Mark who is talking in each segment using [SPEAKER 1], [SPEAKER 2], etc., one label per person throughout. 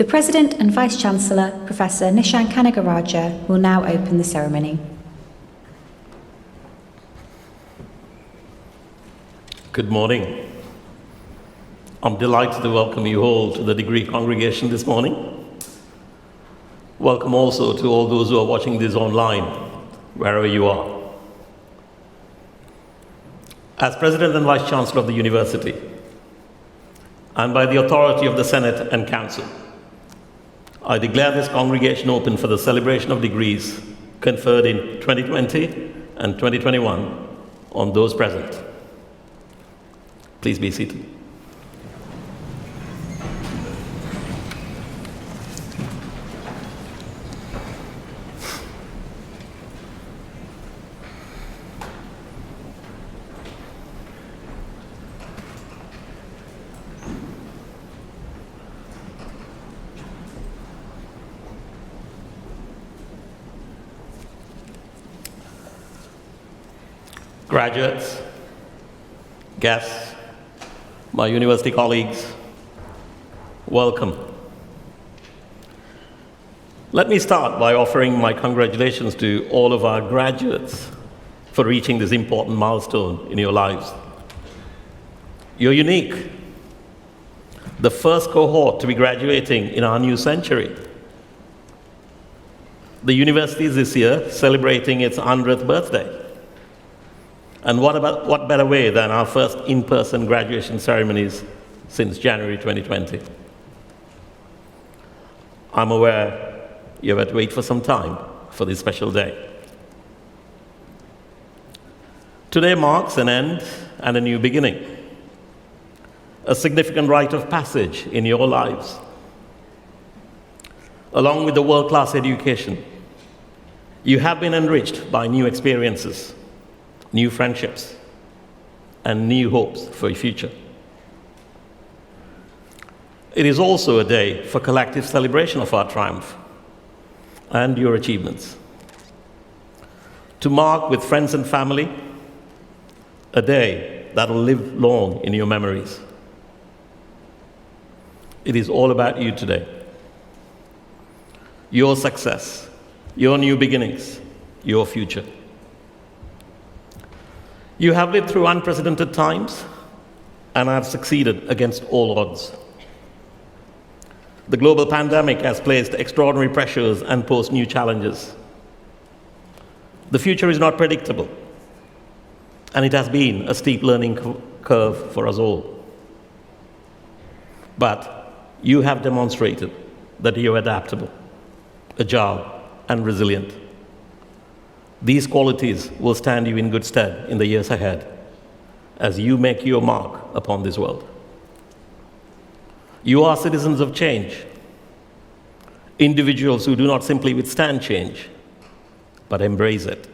[SPEAKER 1] The President and Vice-Chancellor, Professor Nishan Kanagaraja, will now open the ceremony.
[SPEAKER 2] Good morning. I'm delighted to welcome you all to the degree congregation this morning. Welcome also to all those who are watching this online, wherever you are. As President and Vice-Chancellor of the University, and by the authority of the Senate and Council, I declare this congregation open for the celebration of degrees conferred in 2020 and 2021 on those present. Please be seated. Graduates, guests, my university colleagues, welcome. Let me start by offering my congratulations to all of our graduates for reaching this important milestone in your lives. You're unique, the first cohort to be graduating in our new century. The university is this year celebrating its 100th birthday. And what better way than our first in-person graduation ceremonies since January 2020. I'm aware you've had to wait for some time for this special day. Today marks an end and a new beginning, a significant rite of passage in your lives. Along with the world-class education, you have been enriched by new experiences, new friendships, and new hopes for your future. It is also a day for collective celebration of our triumph and your achievements. To mark with friends and family, a day that will live long in your memories. It is all about you today. Your success, your new beginnings, your future. You have lived through unprecedented times and have succeeded against all odds. The global pandemic has placed extraordinary pressures and posed new challenges. The future is not predictable, and it has been a steep learning curve for us all. But you have demonstrated that you are adaptable, agile, and resilient. These qualities will stand you in good stead in the years ahead as you make your mark upon this world. You are citizens of change, individuals who do not simply withstand change, but embrace it.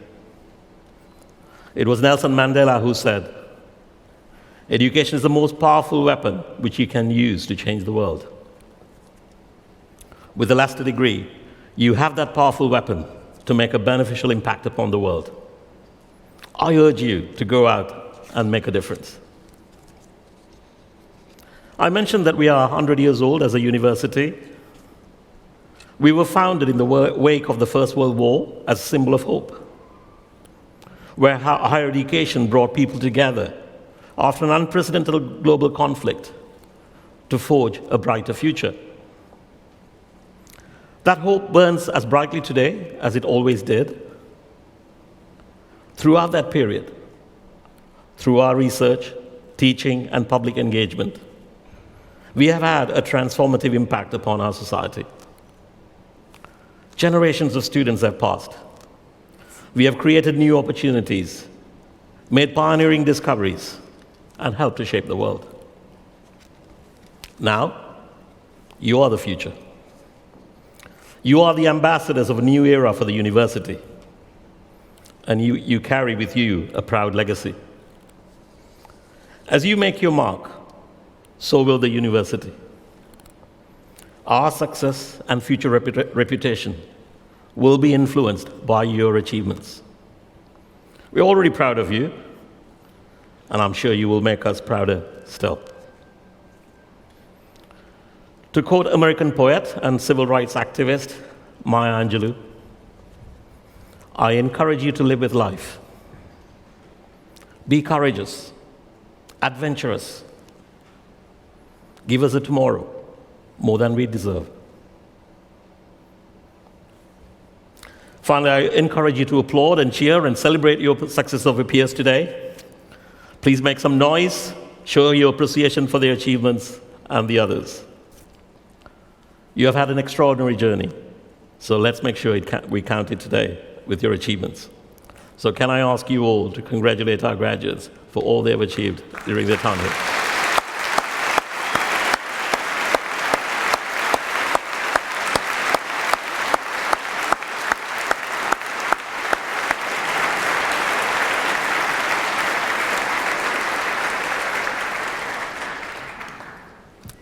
[SPEAKER 2] It was Nelson Mandela who said, "Education is the most powerful weapon which you can use to change the world." With the Leicester degree, you have that powerful weapon to make a beneficial impact upon the world. I urge you to go out and make a difference. I mentioned that we are 100 years old as a university. We were founded in the wake of the First World War as a symbol of hope, where higher education brought people together after an unprecedented global conflict to forge a brighter future. That hope burns as brightly today as it always did. Throughout that period, through our research, teaching, and public engagement, we have had a transformative impact upon our society. Generations of students have passed. We have created new opportunities, made pioneering discoveries, and helped to shape the world. Now, you are the future. You are the ambassadors of a new era for the university, and you carry with you a proud legacy. As you make your mark, so will the university. Our success and future reputation will be influenced by your achievements. We're already proud of you, and I'm sure you will make us prouder still. To quote American poet and civil rights activist Maya Angelou, I encourage you to live with life. Be courageous, adventurous. Give us a tomorrow more than we deserve. Finally, I encourage you to applaud and cheer and celebrate your success of your peers today. Please make some noise, show your appreciation for their achievements and the others. You have had an extraordinary journey, so let's make sure we count it today with your achievements. So can I ask you all to congratulate our graduates for all they have achieved during their time here.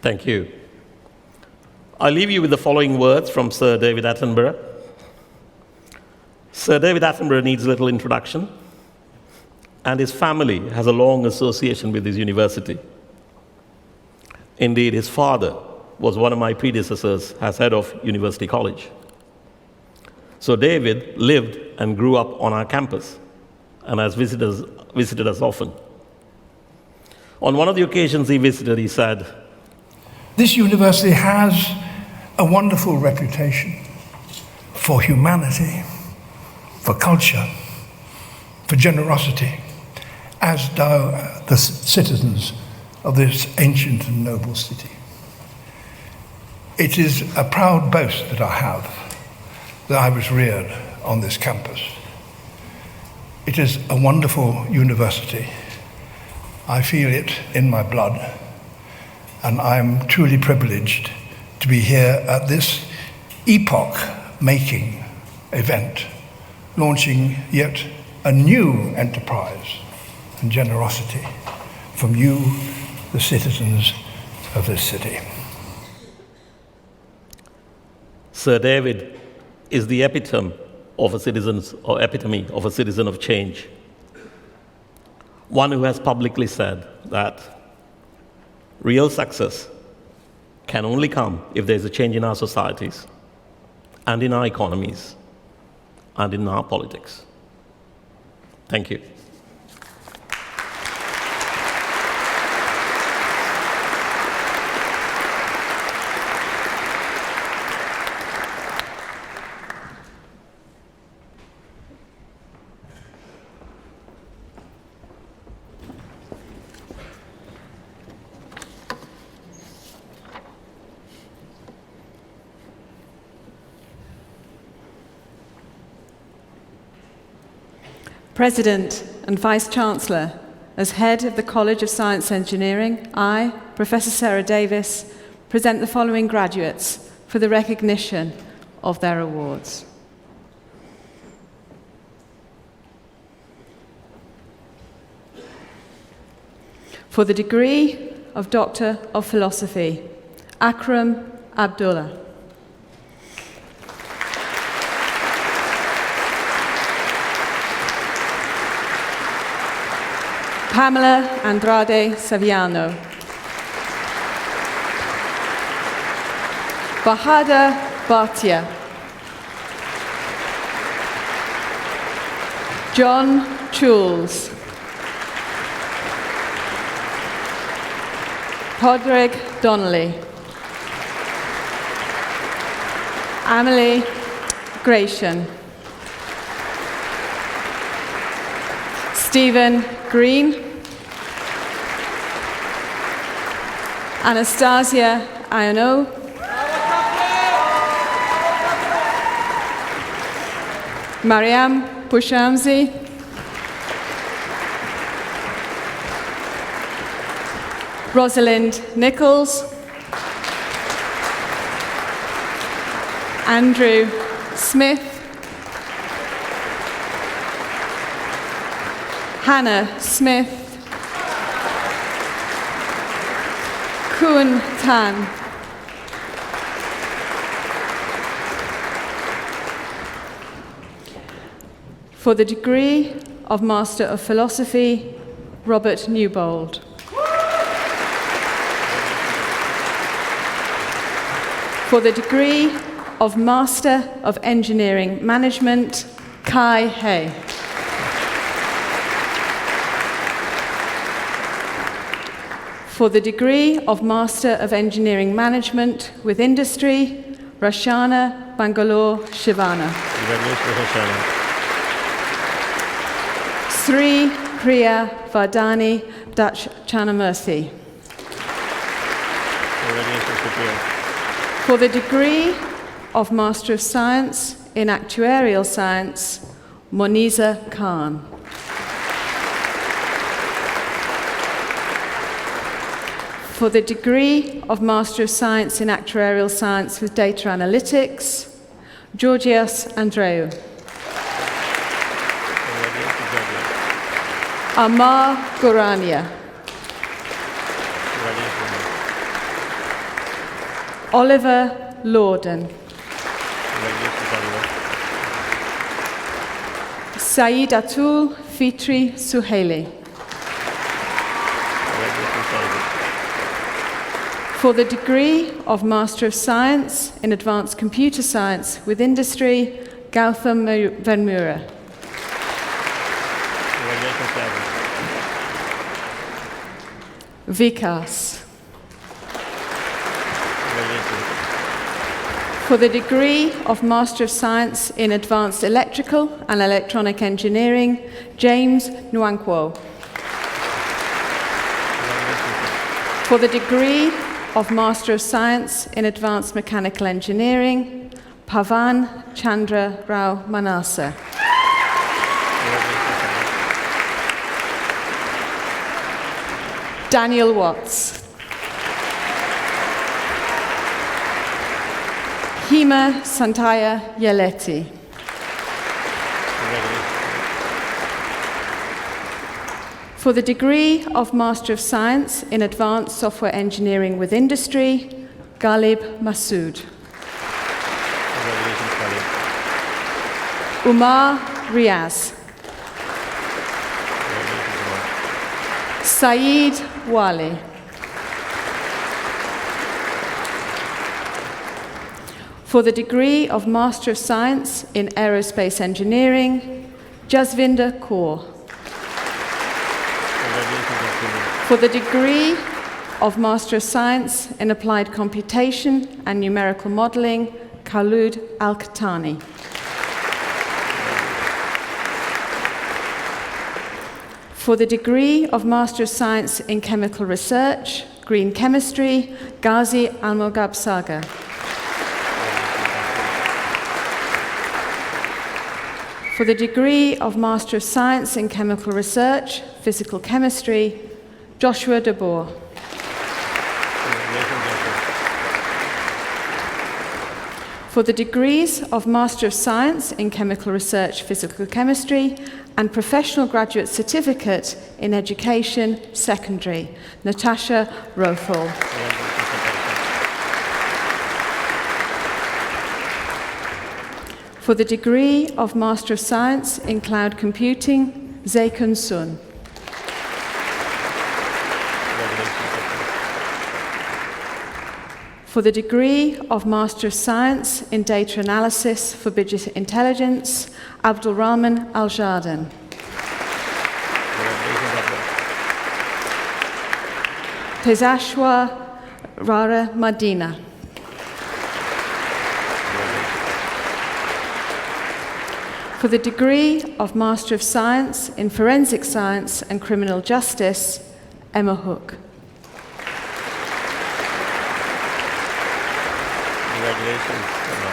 [SPEAKER 2] Thank you. I leave you with the following words from Sir David Attenborough. Sir David Attenborough needs little introduction, and his family has a long association with his university. Indeed, his father was one of my predecessors as head of University College. So David lived and grew up on our campus and has visited us often. On one of the occasions he visited, he said,
[SPEAKER 3] "This university has a wonderful reputation for humanity, for culture, for generosity, as do the citizens of this ancient and noble city. It is a proud boast that I have that I was reared on this campus. It is a wonderful university. I feel it in my blood, and I am truly privileged to be here at this epoch-making event, launching yet a new enterprise and generosity from you, the citizens of this city."
[SPEAKER 2] Sir David is the epitome of a citizen of change. One who has publicly said that real success can only come if there's a change in our societies and in our economies and in our politics. Thank you.
[SPEAKER 4] President and Vice-Chancellor, as head of the College of Science and Engineering, I, Professor Sarah Davis, present the following graduates for the recognition of their awards. For the degree of Doctor of Philosophy, Akram Abdullah. Pamela Andrade Saviano. Bahada Bhatia. John Chules. Podrick Donnelly. Amelie Gratian. Stephen Green. Anastasia Ayano. Mariam Pushamzi. Rosalind Nichols. Andrew Smith. Hannah Smith. Kun Tan. For the degree of Master of Philosophy, Robert Newbold. For the degree of Master of Engineering Management, Kai He. For the degree of Master of Engineering Management with Industry, Rashana Bangalore Shivana.
[SPEAKER 2] Congratulations, Roshana.
[SPEAKER 4] Sri Priya Vardhani Dachanamurthy.
[SPEAKER 2] Congratulations, Supriya.
[SPEAKER 4] For the degree of Master of Science in Actuarial Science, Moniza Khan. For the degree of Master of Science in Actuarial Science with Data Analytics, Georgios Andreou.
[SPEAKER 2] Congratulations, Georgia.
[SPEAKER 4] Amar Gorania.
[SPEAKER 2] Congratulations.
[SPEAKER 4] Oliver Lorden.
[SPEAKER 2] Congratulations, Oliver.
[SPEAKER 4] Saeed Atul Fitri Suhaili.
[SPEAKER 2] Congratulations, Oliver.
[SPEAKER 4] For the degree of Master of Science in Advanced Computer Science with Industry, Gautam Venmura.
[SPEAKER 2] Congratulations, Gautam.
[SPEAKER 4] Vikas.
[SPEAKER 2] Congratulations.
[SPEAKER 4] For the degree of Master of Science in Advanced Electrical and Electronic Engineering, James Nwankwo. For the degree of Master of Science in Advanced Mechanical Engineering, Pavan Chandra Rao Manasa. Daniel Watts. Hima Santaya Yeleti. For the degree of Master of Science in Advanced Software Engineering with Industry, Ghalib Masood.
[SPEAKER 2] Congratulations, Khalid.
[SPEAKER 4] Umar Riaz.
[SPEAKER 2] Congratulations, Umar.
[SPEAKER 4] Saeed Wali. For the degree of Master of Science in Aerospace Engineering, Jasvinder Kaur. For the degree of Master of Science in Applied Computation and Numerical Modeling, Khalud Al-Khatani. For the degree of Master of Science in Chemical Research, Green Chemistry, Ghazi Almogab Saga. For the degree of Master of Science in Chemical Research, Physical Chemistry, Joshua De Boer. For the degrees of Master of Science in Chemical Research, Physical Chemistry, and Professional Graduate Certificate in Education, Secondary, Natasha Rothel. For the degree of Master of Science in Cloud Computing, Zaykun Sun. For the degree of Master of Science in Data Analysis for Business Intelligence, Abdul Rahman Al-Jardan. Tezashwa Rara Madina. For the degree of Master of Science in Forensic Science and Criminal Justice, Emma Hook.
[SPEAKER 2] Congratulations, Emma.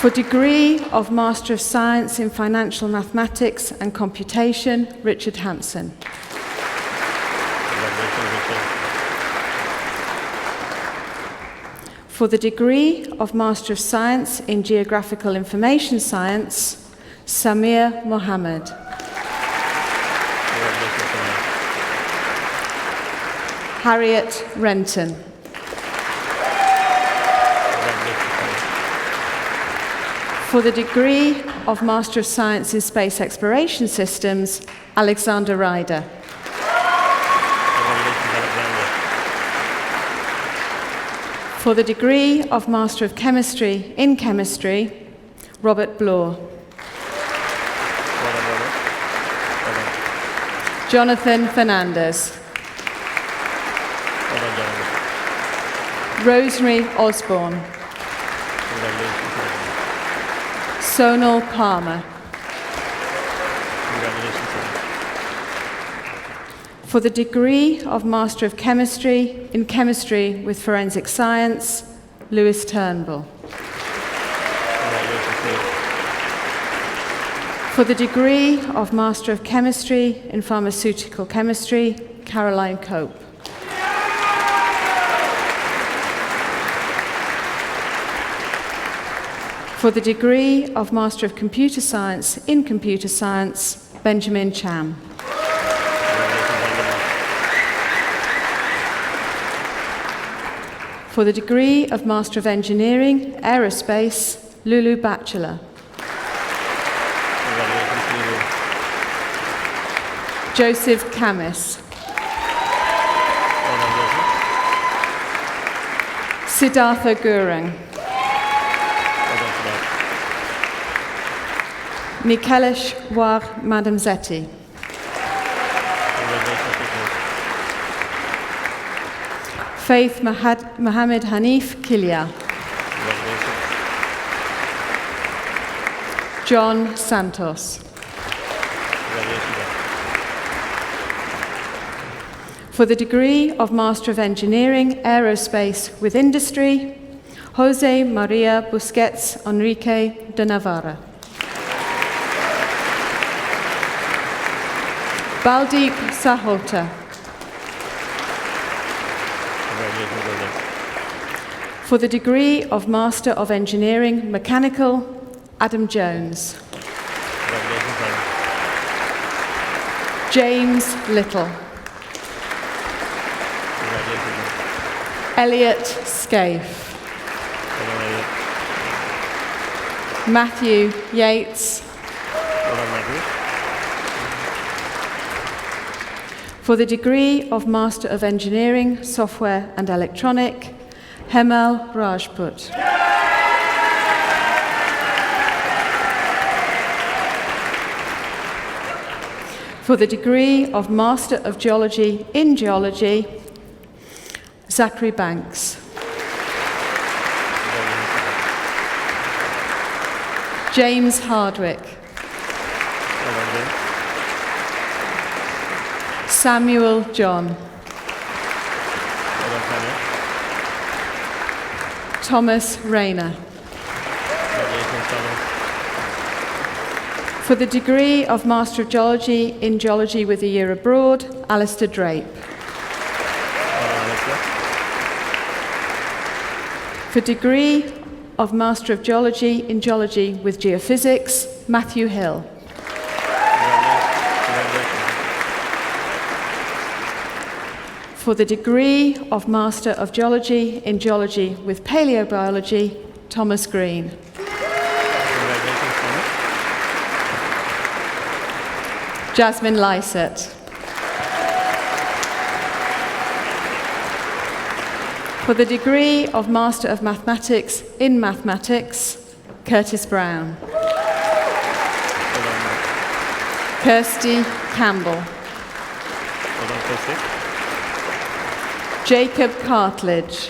[SPEAKER 4] For degree of Master of Science in Financial Mathematics and Computation, Richard Hampson.
[SPEAKER 2] Congratulations, Richard.
[SPEAKER 4] For the degree of Master of Science in Geographical Information Science, Samir Mohammed.
[SPEAKER 2] Congratulations, Emma.
[SPEAKER 4] Harriet Renton. For the degree of Master of Science in Space Exploration Systems, Alexander Ryder.
[SPEAKER 2] Congratulations, Alexander.
[SPEAKER 4] For the degree of Master of Chemistry in Chemistry, Robert Bloor. Jonathan Fernandez. Rosemary Osborne. Sonal Palmer. For the degree of Master of Chemistry in Chemistry with Forensic Science, Lewis Turnbull. For the degree of Master of Chemistry in Pharmaceutical Chemistry, Caroline Cope. For the degree of Master of Computer Science in Computer Science, Benjamin Cham. For the degree of Master of Engineering, Aerospace, Lulu Bachelor. Joseph Camis. Siddhartha Gurung. Nikelesh War Madamzetti. Faith Mohammed Hanif Kilia. John Santos. For the degree of Master of Engineering, Aerospace with Industry, Jose Maria Busquets Enrique de Navarra. Baldeep Sahota. For the degree of Master of Engineering, Mechanical, Adam Jones. James Little. Elliot Scaife. Matthew Yates. For the degree of Master of Engineering, Software and Electronic, Hemal Rajput. For the degree of Master of Geology in Geology, Zachary Banks. James Hardwick. Samuel John. Thomas Rayner. For the degree of Master of Geology in Geology with a Year Abroad, Alistair Drape. For degree of Master of Geology in Geology with Geophysics, Matthew Hill. For the degree of Master of Geology in Geology with Paleobiology, Thomas Green. Jasmine Lysett. For the degree of Master of Mathematics in Mathematics, Curtis Brown. Kirsty Campbell. Jacob Cartledge.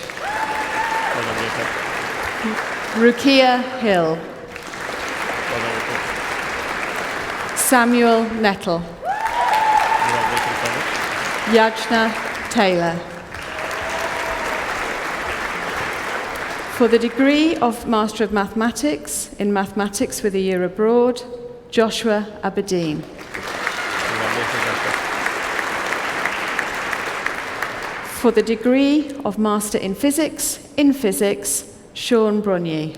[SPEAKER 4] Rukia Hill. Samuel Nettle. Yajna Taylor. For the degree of Master of Mathematics in Mathematics with a Year Abroad, Joshua Aberdeen. For the degree of Master in Physics, Sean Brunier.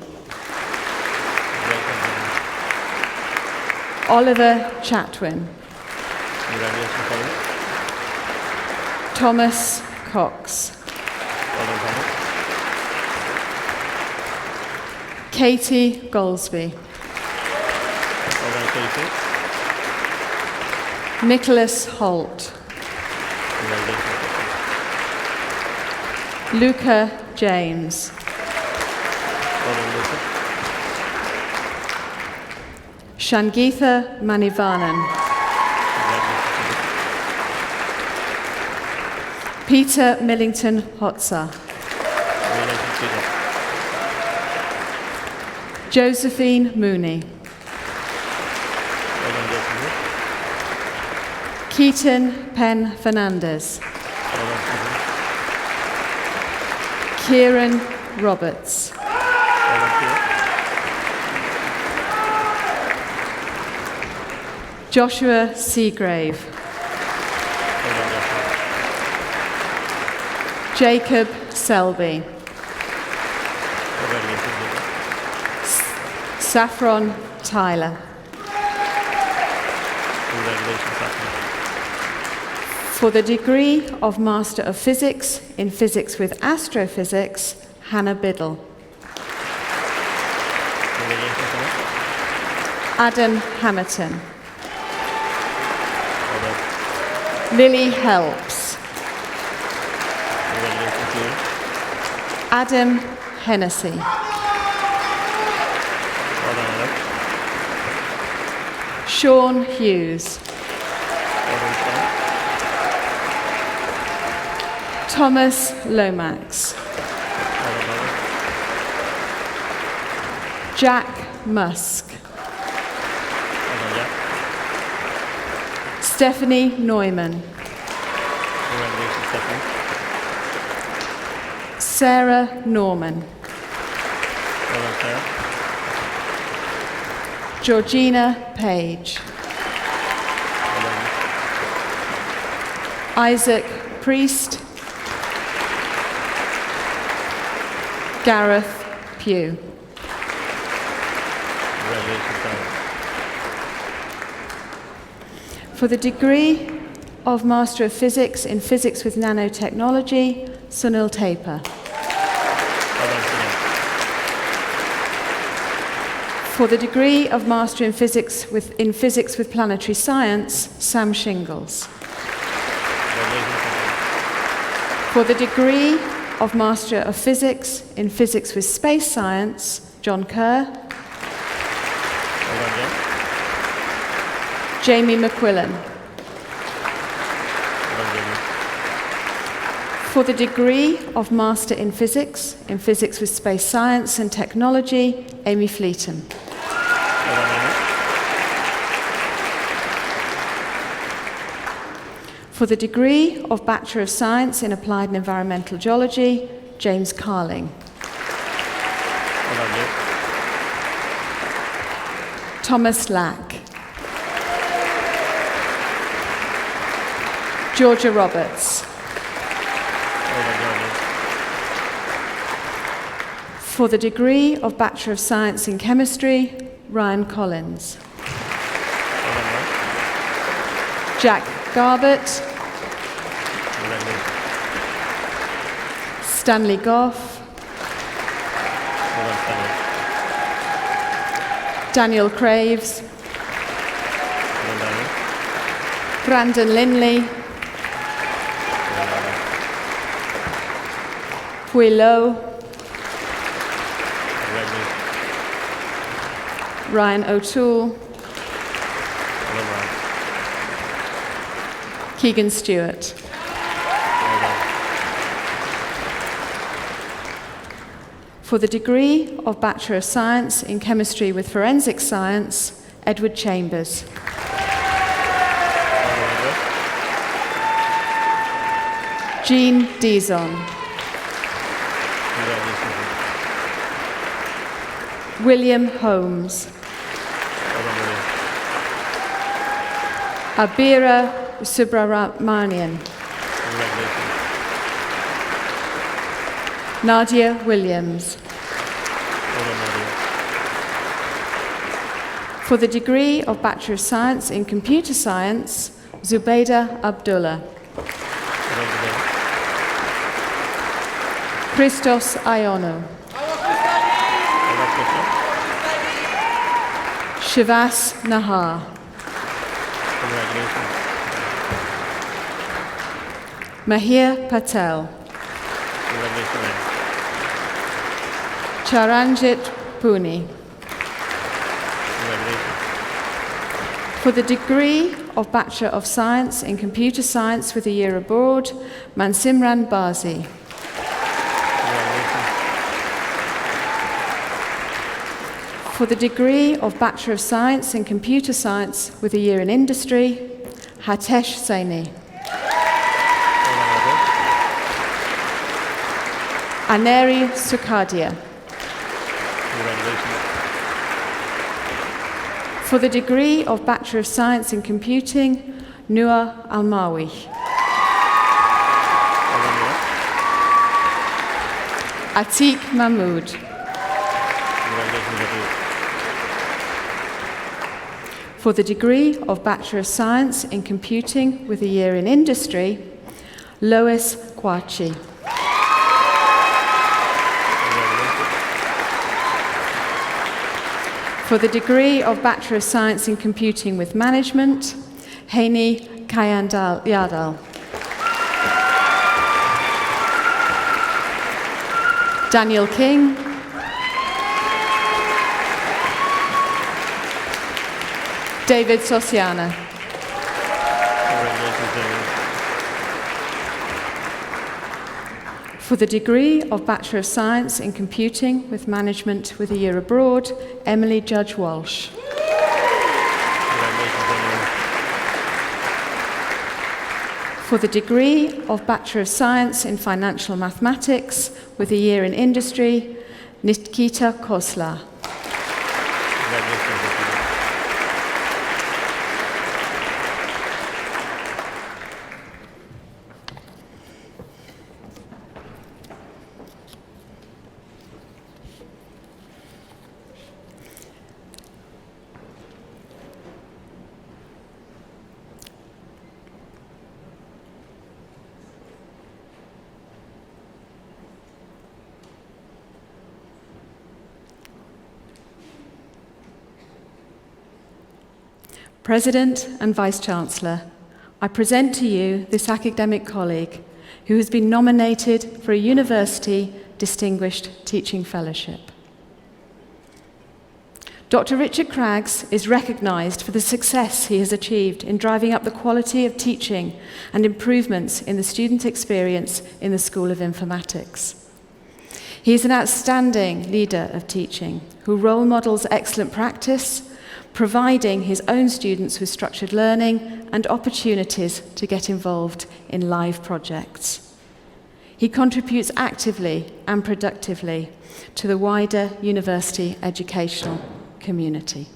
[SPEAKER 4] Oliver Chatwin. Thomas Cox. Katie Goldsby. Nicholas Holt. Luca James.
[SPEAKER 2] Well done, Luca.
[SPEAKER 4] Shangeetha Manivanan. Peter Millington Hotza.
[SPEAKER 2] Congratulations, Peter.
[SPEAKER 4] Josephine Mooney.
[SPEAKER 2] Well done, Josephine.
[SPEAKER 4] Keaton Penn Fernandez.
[SPEAKER 2] Well done, Stephen.
[SPEAKER 4] Kieran Roberts.
[SPEAKER 2] Well done, Kieran.
[SPEAKER 4] Joshua Seagrave.
[SPEAKER 2] Well done, Joshua.
[SPEAKER 4] Jacob Selby.
[SPEAKER 2] Congratulations, Jacob.
[SPEAKER 4] Saffron Tyler.
[SPEAKER 2] Congratulations, Saffron.
[SPEAKER 4] For the degree of Master of Physics in Physics with Astrophysics, Hannah Biddle.
[SPEAKER 2] Congratulations, Hannah.
[SPEAKER 4] Adam Hamilton.
[SPEAKER 2] Well done.
[SPEAKER 4] Lily Helps.
[SPEAKER 2] Congratulations, Lily.
[SPEAKER 4] Adam Hennessy.
[SPEAKER 2] Well done, Adam.
[SPEAKER 4] Sean Hughes.
[SPEAKER 2] Well done, Sean.
[SPEAKER 4] Thomas Lomax.
[SPEAKER 2] Well done, Thomas.
[SPEAKER 4] Jack Musk.
[SPEAKER 2] Well done, Jack.
[SPEAKER 4] Stephanie Neumann.
[SPEAKER 2] Congratulations, Stephanie.
[SPEAKER 4] Sarah Norman.
[SPEAKER 2] Well done, Sarah.
[SPEAKER 4] Georgina Page.
[SPEAKER 2] Well done.
[SPEAKER 4] Isaac Priest. Gareth Pugh.
[SPEAKER 2] Congratulations, Sarah.
[SPEAKER 4] For the degree of Master of Physics in Physics with Nanotechnology, Sunil Taper.
[SPEAKER 2] Well done, Sunil.
[SPEAKER 4] For the degree of Master in Physics with Planetary Science, Sam Shingles.
[SPEAKER 2] Congratulations, Sunil.
[SPEAKER 4] For the degree of Master of Physics in Physics with Space Science, John Kerr.
[SPEAKER 2] Well done, Jen.
[SPEAKER 4] Jamie McQuillan.
[SPEAKER 2] Well done, Jamie.
[SPEAKER 4] For the degree of Master in Physics with Space Science and Technology, Amy Fleeton.
[SPEAKER 2] Well done, Amy.
[SPEAKER 4] For the degree of Bachelor of Science in Applied and Environmental Geology, James Carling.
[SPEAKER 2] Well done, James.
[SPEAKER 4] Thomas Lack. Georgia Roberts.
[SPEAKER 2] Well done, Georgia.
[SPEAKER 4] For the degree of Bachelor of Science in Chemistry, Ryan Collins.
[SPEAKER 2] Well done, Ryan.
[SPEAKER 4] Jack Garbett.
[SPEAKER 2] Congratulations.
[SPEAKER 4] Stanley Goff.
[SPEAKER 2] Well done, Stanley.
[SPEAKER 4] Daniel Craves.
[SPEAKER 2] Well done, Daniel.
[SPEAKER 4] Brandon Linley.
[SPEAKER 2] Well done.
[SPEAKER 4] Puilo.
[SPEAKER 2] Congratulations.
[SPEAKER 4] Ryan O'Toole.
[SPEAKER 2] Well done, Ryan.
[SPEAKER 4] Keegan Stewart.
[SPEAKER 2] Well done.
[SPEAKER 4] For the degree of Bachelor of Science in Chemistry with Forensic Science, Edward Chambers.
[SPEAKER 2] Well done, Edward.
[SPEAKER 4] Jean Dizon.
[SPEAKER 2] Congratulations.
[SPEAKER 4] William Holmes.
[SPEAKER 2] Well done, William.
[SPEAKER 4] Abira Subramanian.
[SPEAKER 2] Congratulations.
[SPEAKER 4] Nadia Williams.
[SPEAKER 2] Well done, Nadia.
[SPEAKER 4] For the degree of Bachelor of Science in Computer Science, Zubaida Abdullah.
[SPEAKER 2] Well done, Zubaida.
[SPEAKER 4] Christos Iono.
[SPEAKER 2] Well done, Krishna.
[SPEAKER 4] Shivas Nahar.
[SPEAKER 2] Congratulations.
[SPEAKER 4] Mahir Patel.
[SPEAKER 2] Congratulations.
[SPEAKER 4] Charanjit Puni. For the degree of Bachelor of Science in Computer Science with a year abroad, Mansimran Bazi. For the degree of Bachelor of Science in Computer Science with a year in industry, Hatesh Saini. Aneri Sukadia. For the degree of Bachelor of Science in Computing, Noor Almawi. Atik Mahmood. For the degree of Bachelor of Science in Computing with a year in Industry, Lois Kwachi. For the degree of Bachelor of Science in Computing with Management, Haini Kayandal Yadal. Daniel King. David Sosiana. For the degree of Bachelor of Science in Computing with Management with a year abroad, Emily Judge Walsh. For the degree of Bachelor of Science in Financial Mathematics with a year in Industry, Nikita Kosla. President and Vice-Chancellor, I present to you this academic colleague who has been nominated for a University Distinguished Teaching Fellowship. Dr. Richard Craggs is recognised for the success he has achieved in driving up the quality of teaching and improvements in the student experience in the School of Informatics. He is an outstanding leader of teaching who role models excellent practice, providing his own students with structured learning and opportunities to get involved in live projects. He contributes actively and productively to the wider university educational community.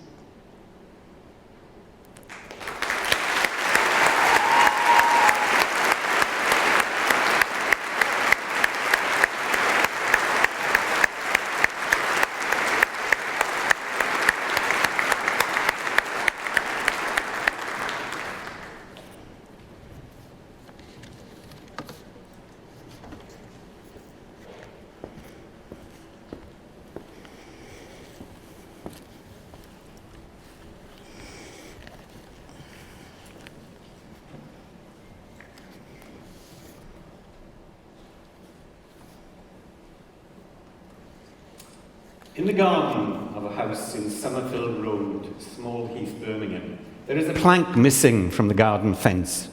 [SPEAKER 5] In the garden of a house in Summerfield Road, Small Heath, Birmingham, there is a plank missing from the garden fence.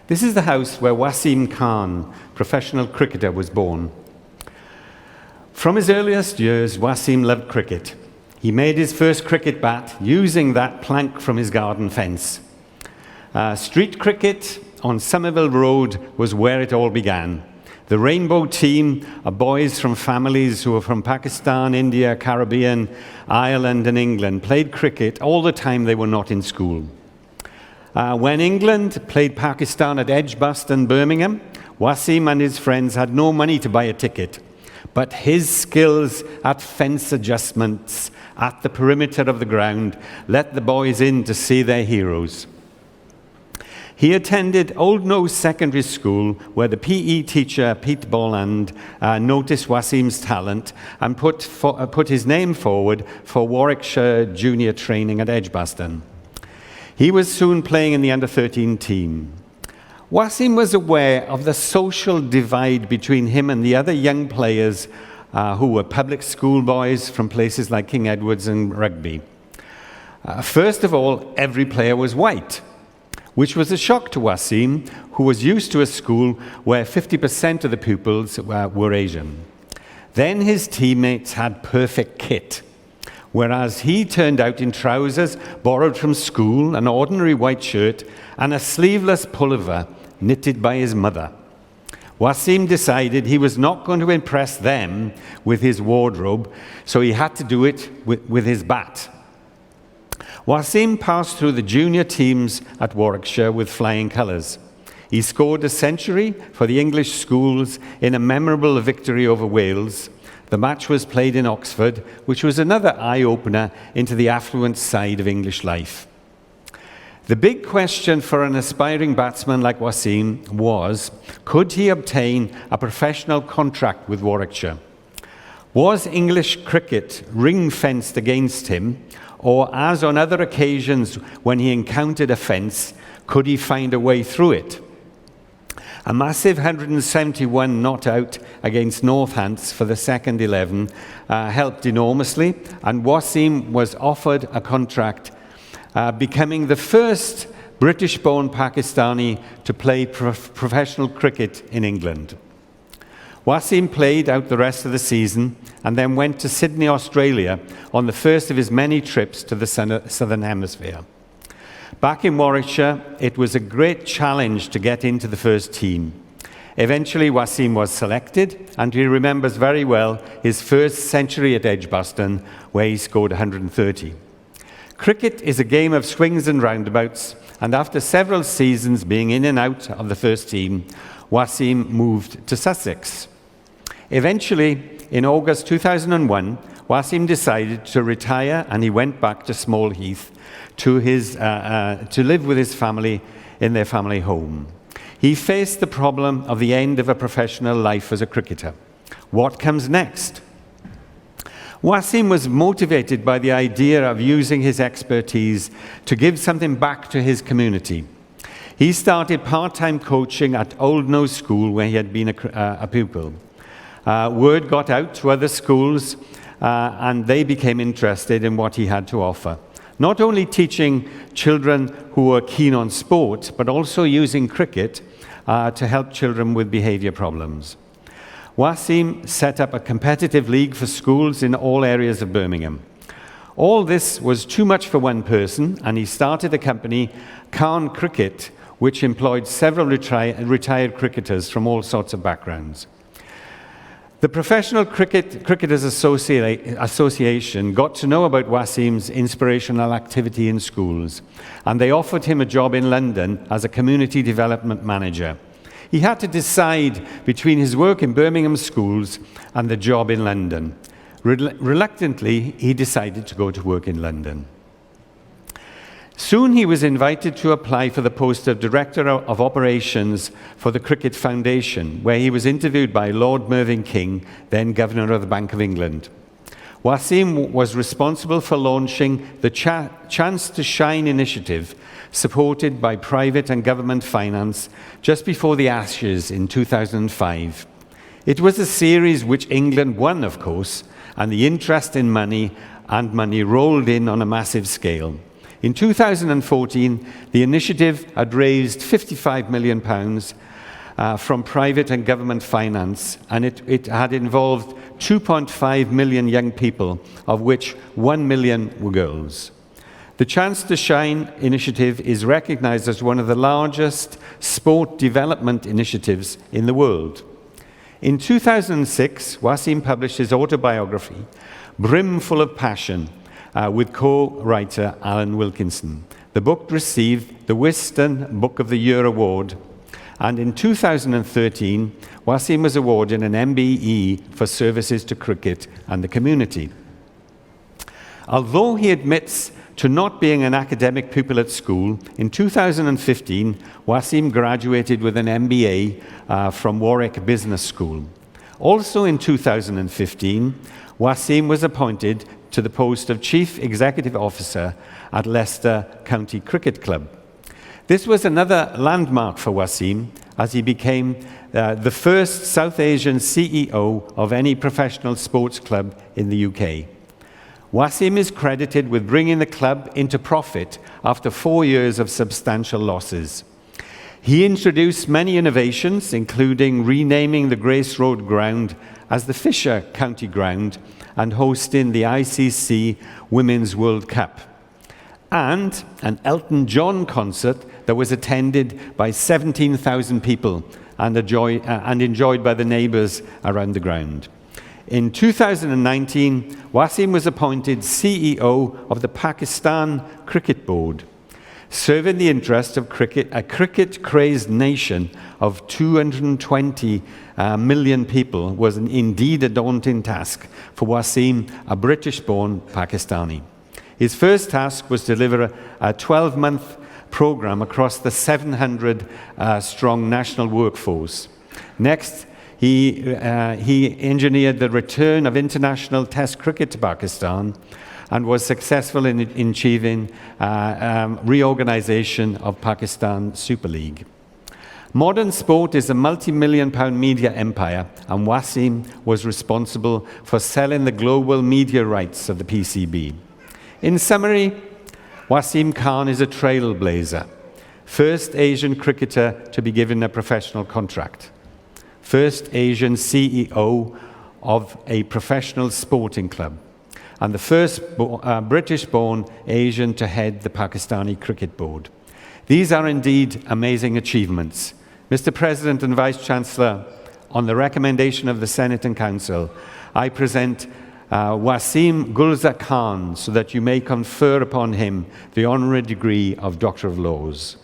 [SPEAKER 5] This is the house where Wasim Khan, professional cricketer, was born. From his earliest years, Wasim loved cricket. He made his first cricket bat using that plank from his garden fence. Street cricket on Somerville Road was where it all began. The Rainbow Team are boys from families who are from Pakistan, India, Caribbean, Ireland and England, played cricket all the time they were not in school. When England played Pakistan at Edgbaston, Birmingham, Wasim and his friends had no money to buy a ticket, but his skills at fence adjustments at the perimeter of the ground let the boys in to see their heroes. He attended Old Nose Secondary School, where the PE teacher, Pete Bolland, noticed Wasim's talent and put his name forward for Warwickshire junior training at Edgbaston. He was soon playing in the under-13 team. Wasim was aware of the social divide between him and the other young players who were public school boys from places like King Edward's and Rugby. First of all, every player was white, which was a shock to Wasim, who was used to a school where 50% of the pupils were Asian. Then his teammates had perfect kit, whereas he turned out in trousers borrowed from school, an ordinary white shirt, and a sleeveless pullover knitted by his mother. Wasim decided he was not going to impress them with his wardrobe, so he had to do it with his bat. Wasim passed through the junior teams at Warwickshire with flying colours. He scored a century for the English schools in a memorable victory over Wales. The match was played in Oxford, which was another eye-opener into the affluent side of English life. The big question for an aspiring batsman like Wasim was, could he obtain a professional contract with Warwickshire? Was English cricket ring-fenced against him, or as on other occasions when he encountered a fence, could he find a way through it? A massive 171 not out against Northants for the second 11 helped enormously, and Wasim was offered a contract, becoming the first British-born Pakistani to play professional cricket in England. Wasim played out the rest of the season and then went to Sydney, Australia on the first of his many trips to the Southern Hemisphere. Back in Warwickshire, it was a great challenge to get into the first team. Eventually, Wasim was selected, and he remembers very well his first century at Edgbaston, where he scored 130. Cricket is a game of swings and roundabouts, and after several seasons being in and out of the first team, Wasim moved to Sussex. Eventually, in August 2001, Wasim decided to retire, and he went back to Small Heath to live with his family in their family home. He faced the problem of the end of a professional life as a cricketer. What comes next? Wasim was motivated by the idea of using his expertise to give something back to his community. He started part-time coaching at Old Nose School, where he had been a pupil. Word got out to other schools, and they became interested in what he had to offer. Not only teaching children who were keen on sport, but also using cricket to help children with behaviour problems. Wasim set up a competitive league for schools in all areas of Birmingham. All this was too much for one person, and he started a company, Khan Cricket, which employed several retired cricketers from all sorts of backgrounds. The Professional Cricketers Association got to know about Wasim's inspirational activity in schools, and they offered him a job in London as a community development manager. He had to decide between his work in Birmingham schools and the job in London. Reluctantly, he decided to go to work in London. Soon he was invited to apply for the post of Director of Operations for the Cricket Foundation, where he was interviewed by Lord Mervyn King, then Governor of the Bank of England. Wasim was responsible for launching the Chance to Shine initiative, supported by private and government finance, just before the Ashes in 2005. It was a series which England won, of course, and the interest in money rolled in on a massive scale. In 2014, the initiative had raised £55 million from private and government finance, and it had involved 2.5 million young people, of which 1 million were girls. The Chance to Shine initiative is recognized as one of the largest sport development initiatives in the world. In 2006, Wasim published his autobiography, Brimful of Passion, with co-writer Alan Wilkinson. The book received the Whiston Book of the Year award, and in 2013, Wasim was awarded an MBE for services to cricket and the community. Although he admits to not being an academic pupil at school, in 2015, Wasim graduated with an MBA from Warwick Business School. Also in 2015, Wasim was appointed to the post of Chief Executive Officer at Leicester County Cricket Club. This was another landmark for Wasim, as he became the first South Asian CEO of any professional sports club in the UK. Wasim is credited with bringing the club into profit after 4 years of substantial losses. He introduced many innovations, including renaming the Grace Road ground as the Fisher County Ground and hosting the ICC Women's World Cup, and an Elton John concert that was attended by 17,000 people and enjoyed by the neighbours around the ground. In 2019, Wasim was appointed CEO of the Pakistan Cricket Board. Serving the interest of cricket, a cricket-crazed nation of 220 million people, was indeed a daunting task for Wasim, a British-born Pakistani. His first task was to deliver a 12-month program across the 700-strong national workforce. Next, he engineered the return of international Test cricket to Pakistan and was successful in achieving reorganization of Pakistan Super League. Modern sport is a multi-million-pound media empire, and Wasim was responsible for selling the global media rights of the PCB. In summary, Wasim Khan is a trailblazer, first Asian cricketer to be given a professional contract, first Asian CEO of a professional sporting club, and the first British-born Asian to head the Pakistani Cricket Board. These are indeed amazing achievements. Mr. President and Vice-Chancellor, on the recommendation of the Senate and Council, I present Wasim Gulzar Khan so that you may confer upon him the honorary degree of Doctor of Laws.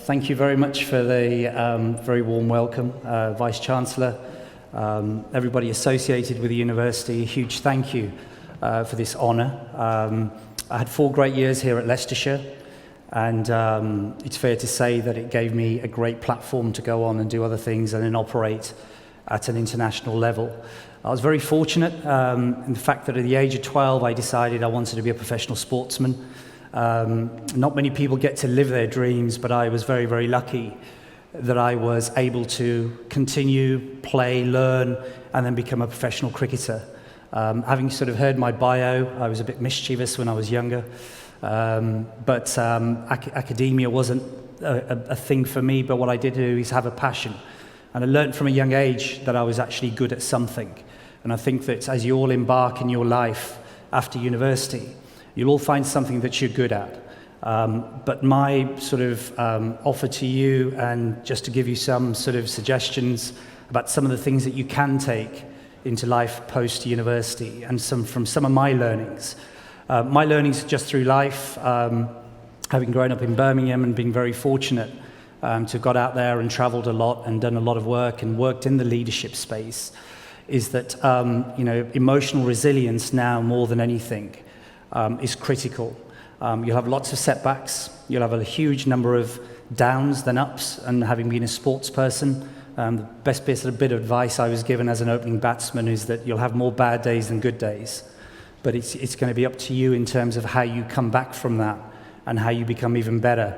[SPEAKER 6] Thank you very much for the very warm welcome, Vice-Chancellor, everybody associated with the university. A huge thank you for this honour. I had 4 great years here at Leicestershire, and it's fair to say that it gave me a great platform to go on and do other things and then operate at an international level. I was very fortunate in the fact that at the age of 12 I decided I wanted to be a professional sportsman. Not many people get to live their dreams, but I was very, very lucky that I was able to continue, play, learn, and then become a professional cricketer. Having sort of heard my bio, I was a bit mischievous when I was younger, but academia wasn't a thing for me, but what I did do is have a passion. And I learned from a young age that I was actually good at something. And I think that as you all embark in your life after university, you'll all find something that you're good at. But my sort of offer to you, and just to give you some sort of suggestions about some of the things that you can take into life post-university, and from some of my learnings. My learnings just through life, having grown up in Birmingham and being very fortunate to have got out there and travelled a lot and done a lot of work and worked in the leadership space, is that emotional resilience now more than anything is critical. You'll have lots of setbacks, you'll have a huge number of downs than ups, and having been a sports person, the best bit of advice I was given as an opening batsman is that you'll have more bad days than good days, but it's going to be up to you in terms of how you come back from that and how you become even better.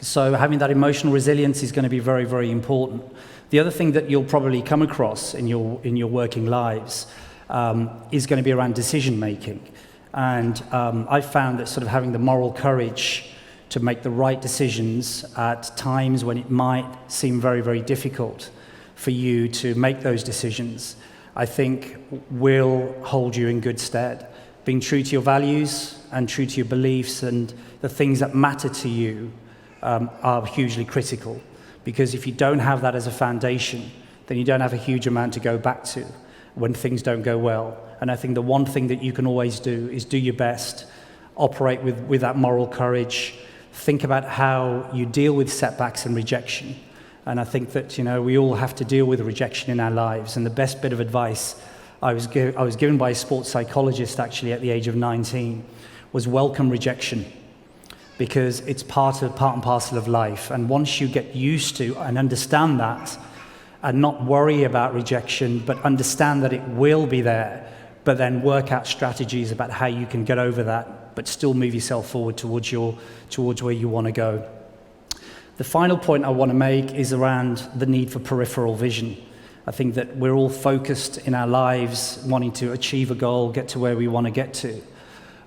[SPEAKER 6] So having that emotional resilience is going to be very, very important. The other thing that you'll probably come across in your working lives is going to be around decision making. And I've found that sort of having the moral courage to make the right decisions at times when it might seem very, very difficult for you to make those decisions, I think will hold you in good stead. Being true to your values and true to your beliefs and the things that matter to you are hugely critical. Because if you don't have that as a foundation, then you don't have a huge amount to go back to when things don't go well. And I think the one thing that you can always do is do your best operate with that moral courage, think about how you deal with setbacks and rejection. And I think that, we all have to deal with rejection in our lives. And the best bit of advice I was given by a sports psychologist actually at the age of 19 was welcome rejection, because it's part and parcel of life. And once you get used to and understand that, and not worry about rejection, but understand that it will be there, but then work out strategies about how you can get over that, but still move yourself forward towards where you want to go. The final point I want to make is around the need for peripheral vision. I think that we're all focused in our lives wanting to achieve a goal, get to where we want to get to.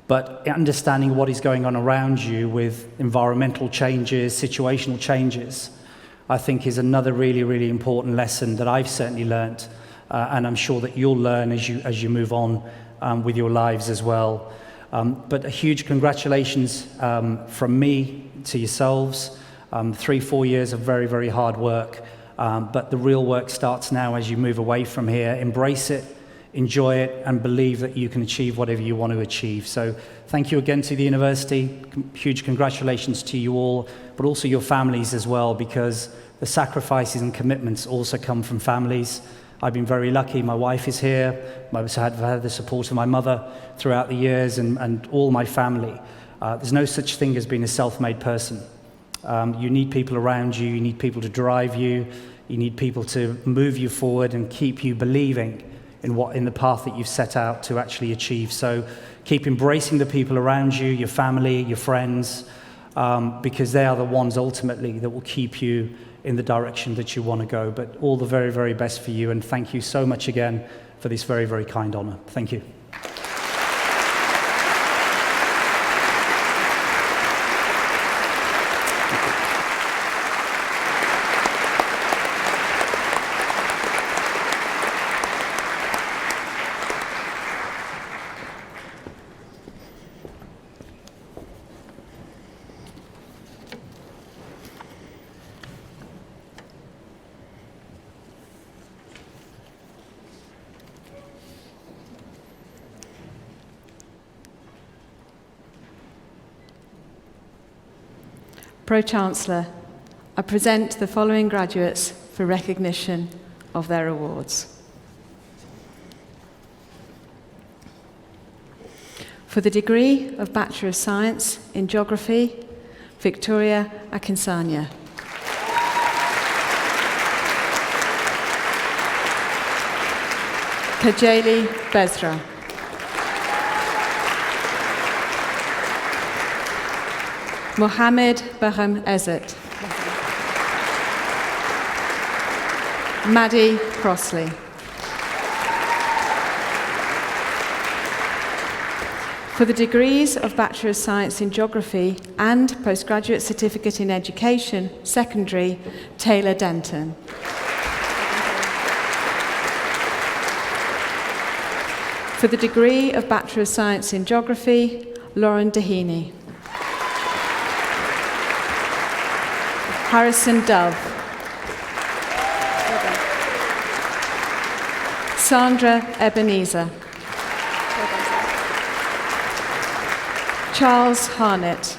[SPEAKER 6] But understanding what is going on around you with environmental changes, situational changes, I think is another really, really important lesson that I've certainly learnt, and I'm sure that you'll learn as you move on with your lives as well. But a huge congratulations from me to yourselves. 3-4 years of very, very hard work, but the real work starts now as you move away from here. Embrace it, enjoy it, and believe that you can achieve whatever you want to achieve. So thank you again to the university. Huge congratulations to you all, but also your families as well, because the sacrifices and commitments also come from families. I've been very lucky. My wife is here. I've had the support of my mother throughout the years, and all my family. There's no such thing as being a self-made person. You need people around you. You need people to drive you. You need people to move you forward and keep you believing in the path that you've set out to actually achieve. So keep embracing the people around you, your family, your friends, because they are the ones ultimately that will keep you in the direction that you want to go. But all the very, very best for you, and thank you so much again for this very, very kind honour. Thank you.
[SPEAKER 4] Pro-Chancellor, I present the following graduates for recognition of their awards. For the degree of Bachelor of Science in Geography, Victoria Akinsanya. Kajali Bezra. Mohammed Bahram Ezzet. Maddie Crossley. For the degrees of Bachelor of Science in Geography and Postgraduate Certificate in Education, Secondary, Taylor Denton. For the degree of Bachelor of Science in Geography, Lauren Dehaney. Harrison Dove. Sandra Ebenezer. Charles Harnett.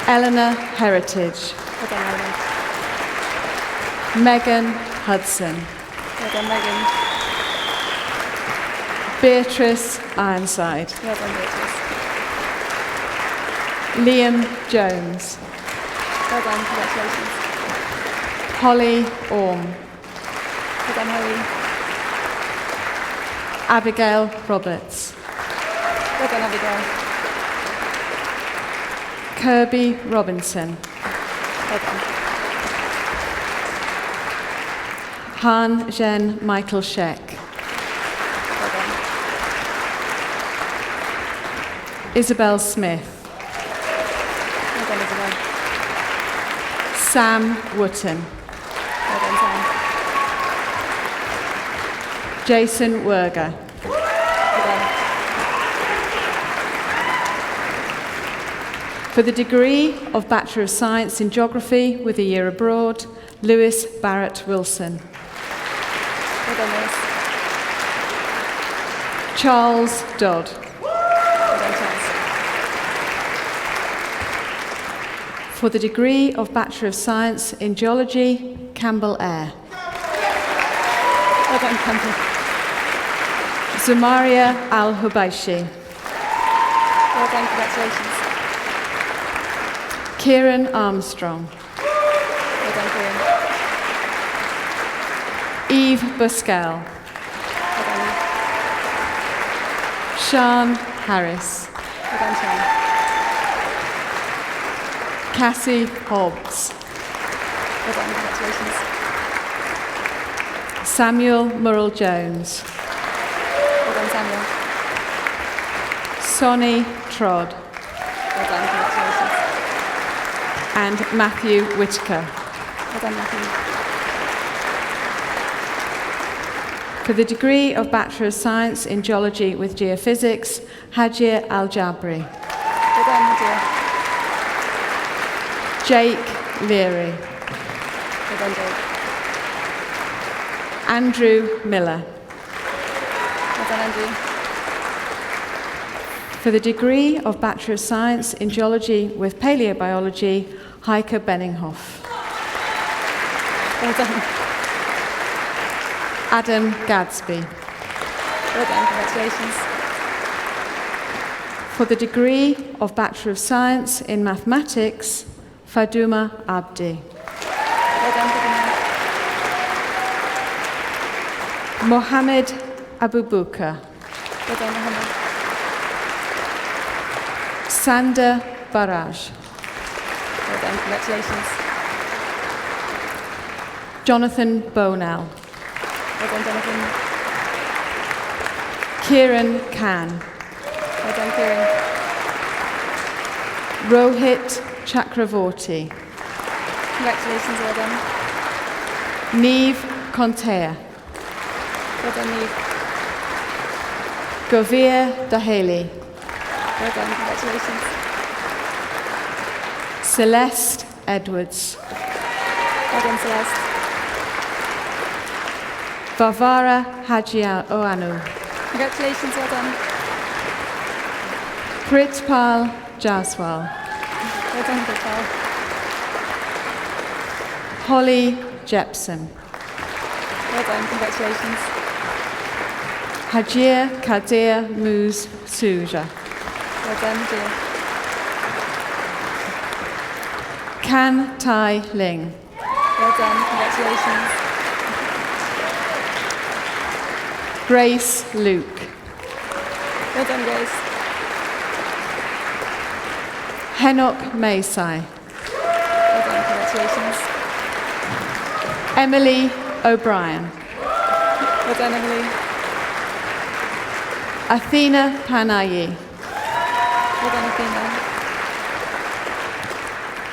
[SPEAKER 4] Eleanor Heritage. Megan Hudson. Beatrice Ironside. Liam Jones.
[SPEAKER 7] Well done, congratulations.
[SPEAKER 4] Holly Orme.
[SPEAKER 7] Well done, Holly.
[SPEAKER 4] Abigail Roberts.
[SPEAKER 7] Well done, Abigail.
[SPEAKER 4] Kirby Robinson.
[SPEAKER 7] Well done.
[SPEAKER 4] Han Jen Michael Sheck.
[SPEAKER 7] Well done.
[SPEAKER 4] Isabel Smith.
[SPEAKER 7] Well done, Isabel.
[SPEAKER 4] Sam Wotton.
[SPEAKER 7] Well done, Sam.
[SPEAKER 4] Jason Werger.
[SPEAKER 7] Well done.
[SPEAKER 4] For the degree of Bachelor of Science in Geography with a year abroad, Lewis Barrett Wilson.
[SPEAKER 7] Well done, Lewis.
[SPEAKER 4] Charles Dodd.
[SPEAKER 7] Well done, Charles.
[SPEAKER 4] For the degree of Bachelor of Science in Geology, Campbell Eyre.
[SPEAKER 7] Well done, Campbell.
[SPEAKER 4] Zumaria Al-Hubaishi.
[SPEAKER 7] Well done, congratulations.
[SPEAKER 4] Kieran Armstrong.
[SPEAKER 7] Well done, Kieran.
[SPEAKER 4] Eve Busquel.
[SPEAKER 7] Well done, Eve.
[SPEAKER 4] Sian Harris.
[SPEAKER 7] Well done, Sean.
[SPEAKER 4] Cassie Hobbs.
[SPEAKER 7] Well done, congratulations.
[SPEAKER 4] Samuel Murrell-Jones.
[SPEAKER 7] Well done, Samuel.
[SPEAKER 4] Sonny Trod.
[SPEAKER 7] Well done, congratulations.
[SPEAKER 4] And Matthew Whitaker.
[SPEAKER 7] Well done, Matthew.
[SPEAKER 4] For the degree of Bachelor of Science in Geology with Geophysics, Hajir Al-Jabri.
[SPEAKER 7] Well done, Nadia.
[SPEAKER 4] Jake Leary.
[SPEAKER 7] Well done, Jake.
[SPEAKER 4] Andrew Miller.
[SPEAKER 7] Well done, Andrew.
[SPEAKER 4] For the degree of Bachelor of Science in Geology with Paleobiology, Heike Benninghoff.
[SPEAKER 7] Well done.
[SPEAKER 4] Adam Gadsby.
[SPEAKER 7] Well done, congratulations.
[SPEAKER 4] For the degree of Bachelor of Science in Mathematics, Faduma Abdi.
[SPEAKER 7] Well done, Faduma.
[SPEAKER 4] Mohammed Abubakar.
[SPEAKER 7] Well done, Mohammed.
[SPEAKER 4] Sander Baraj.
[SPEAKER 7] Well done, congratulations.
[SPEAKER 4] Jonathan Bonell.
[SPEAKER 7] Well done, Jonathan.
[SPEAKER 4] Kieran Khan.
[SPEAKER 7] Well done, Kieran.
[SPEAKER 4] Rohit Chakravorty.
[SPEAKER 7] Congratulations, well done.
[SPEAKER 4] Neve Contea.
[SPEAKER 7] Well done, Neve.
[SPEAKER 4] Govir Daheli.
[SPEAKER 7] Well done, congratulations.
[SPEAKER 4] Celeste Edwards.
[SPEAKER 7] Well done, Celeste.
[SPEAKER 4] Varvara Hajian Oanu.
[SPEAKER 7] Congratulations, well done.
[SPEAKER 4] Pritpal Jaswal.
[SPEAKER 7] Well done, Gopal.
[SPEAKER 4] Holly Jepson.
[SPEAKER 7] Well done, congratulations.
[SPEAKER 4] Hajir Kadir Muz Suja.
[SPEAKER 7] Well done, dear.
[SPEAKER 4] Kan Tai Ling.
[SPEAKER 7] Well done, congratulations.
[SPEAKER 4] Grace Luke.
[SPEAKER 7] Well done, Grace.
[SPEAKER 4] Henok Maysai.
[SPEAKER 7] Well done, congratulations.
[SPEAKER 4] Emily O'Brien.
[SPEAKER 7] Well done, Emily.
[SPEAKER 4] Athena Panayi.
[SPEAKER 7] Well done, Athena.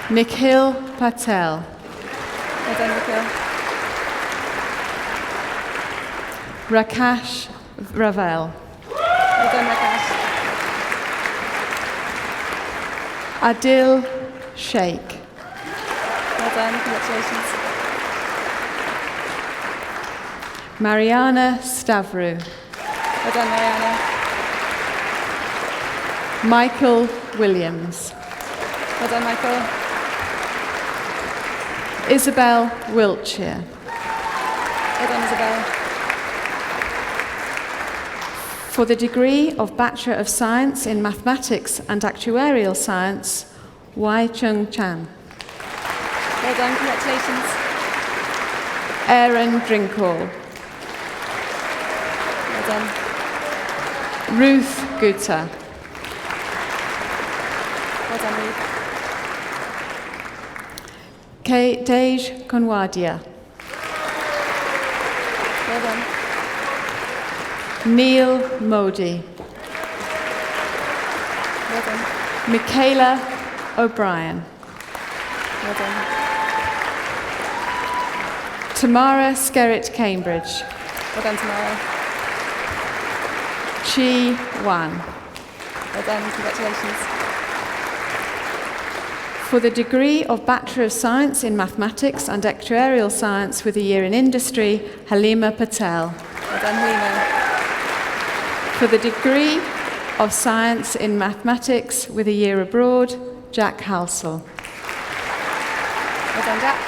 [SPEAKER 4] Nikhil Patel.
[SPEAKER 7] Well done, Nikhil.
[SPEAKER 4] Rakash Ravel.
[SPEAKER 7] Well done, Rakash.
[SPEAKER 4] Adil Sheikh.
[SPEAKER 7] Well done, congratulations.
[SPEAKER 4] Mariana Stavru.
[SPEAKER 7] Well done, Mariana.
[SPEAKER 4] Michael Williams.
[SPEAKER 7] Well done, Michael.
[SPEAKER 4] Isabel Wiltshire.
[SPEAKER 7] Well done, Isabel.
[SPEAKER 4] For the degree of Bachelor of Science in Mathematics and Actuarial Science, Wai Chung Chan.
[SPEAKER 7] Well done, congratulations.
[SPEAKER 4] Aaron Drinkall.
[SPEAKER 7] Well done.
[SPEAKER 4] Ruth Gutta.
[SPEAKER 7] Well done, Ruth.
[SPEAKER 4] Dej Konwadia.
[SPEAKER 7] Well done.
[SPEAKER 4] Neil Modi.
[SPEAKER 7] Well done.
[SPEAKER 4] Michaela O'Brien.
[SPEAKER 7] Well done.
[SPEAKER 4] Tamara Skerritt Cambridge.
[SPEAKER 7] Well done, Tamara.
[SPEAKER 4] Chi Wan.
[SPEAKER 7] Well done, congratulations.
[SPEAKER 4] For the degree of Bachelor of Science in Mathematics and Actuarial Science with a year in industry, Halima Patel.
[SPEAKER 7] Well done, Halima.
[SPEAKER 4] For the degree of Science in Mathematics with a year abroad, Jack Halsell.
[SPEAKER 7] Well done, Jack.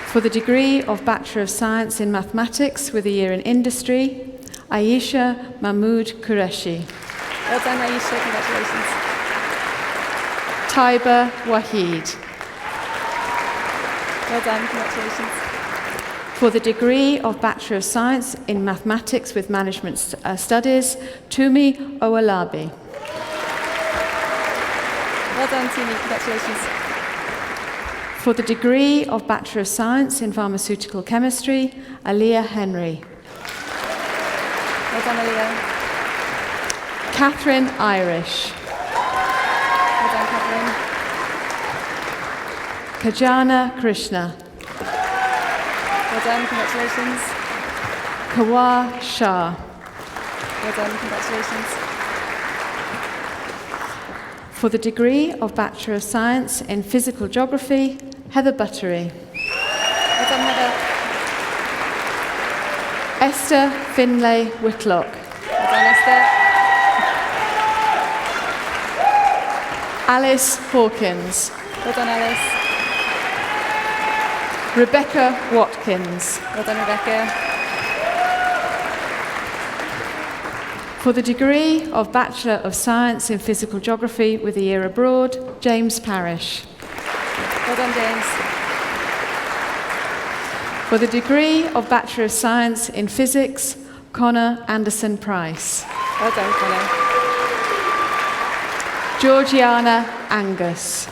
[SPEAKER 4] For the degree of Bachelor of Science in Mathematics with a year in Industry, Aisha Mahmood Qureshi.
[SPEAKER 7] Well done, Aisha. Congratulations.
[SPEAKER 4] Taiba Waheed.
[SPEAKER 7] Well done. Congratulations.
[SPEAKER 4] For the degree of Bachelor of Science in Mathematics with Management Studies, Tumi Owalabi.
[SPEAKER 7] Well done, Tumi. Congratulations.
[SPEAKER 4] For the degree of Bachelor of Science in Pharmaceutical Chemistry, Aliyah Henry.
[SPEAKER 7] Well done, Aliyah.
[SPEAKER 4] Catherine Irish.
[SPEAKER 7] Well done, Catherine.
[SPEAKER 4] Kajana Krishna.
[SPEAKER 7] Well done. Congratulations.
[SPEAKER 4] Kawar Shah.
[SPEAKER 7] Well done. Congratulations.
[SPEAKER 4] For the degree of Bachelor of Science in Physical Geography, Heather Buttery.
[SPEAKER 7] Well done, Heather.
[SPEAKER 4] Esther Finlay Whitlock.
[SPEAKER 7] Well done, Esther.
[SPEAKER 4] Alice Hawkins.
[SPEAKER 7] Well done, Alice.
[SPEAKER 4] Rebecca Watkins.
[SPEAKER 7] Well done, Rebecca.
[SPEAKER 4] For the degree of Bachelor of Science in Physical Geography with a year abroad, James Parrish.
[SPEAKER 7] Well done, James.
[SPEAKER 4] For the degree of Bachelor of Science in Physics, Connor Anderson Price.
[SPEAKER 7] Well done, Connor.
[SPEAKER 4] Georgiana Angus.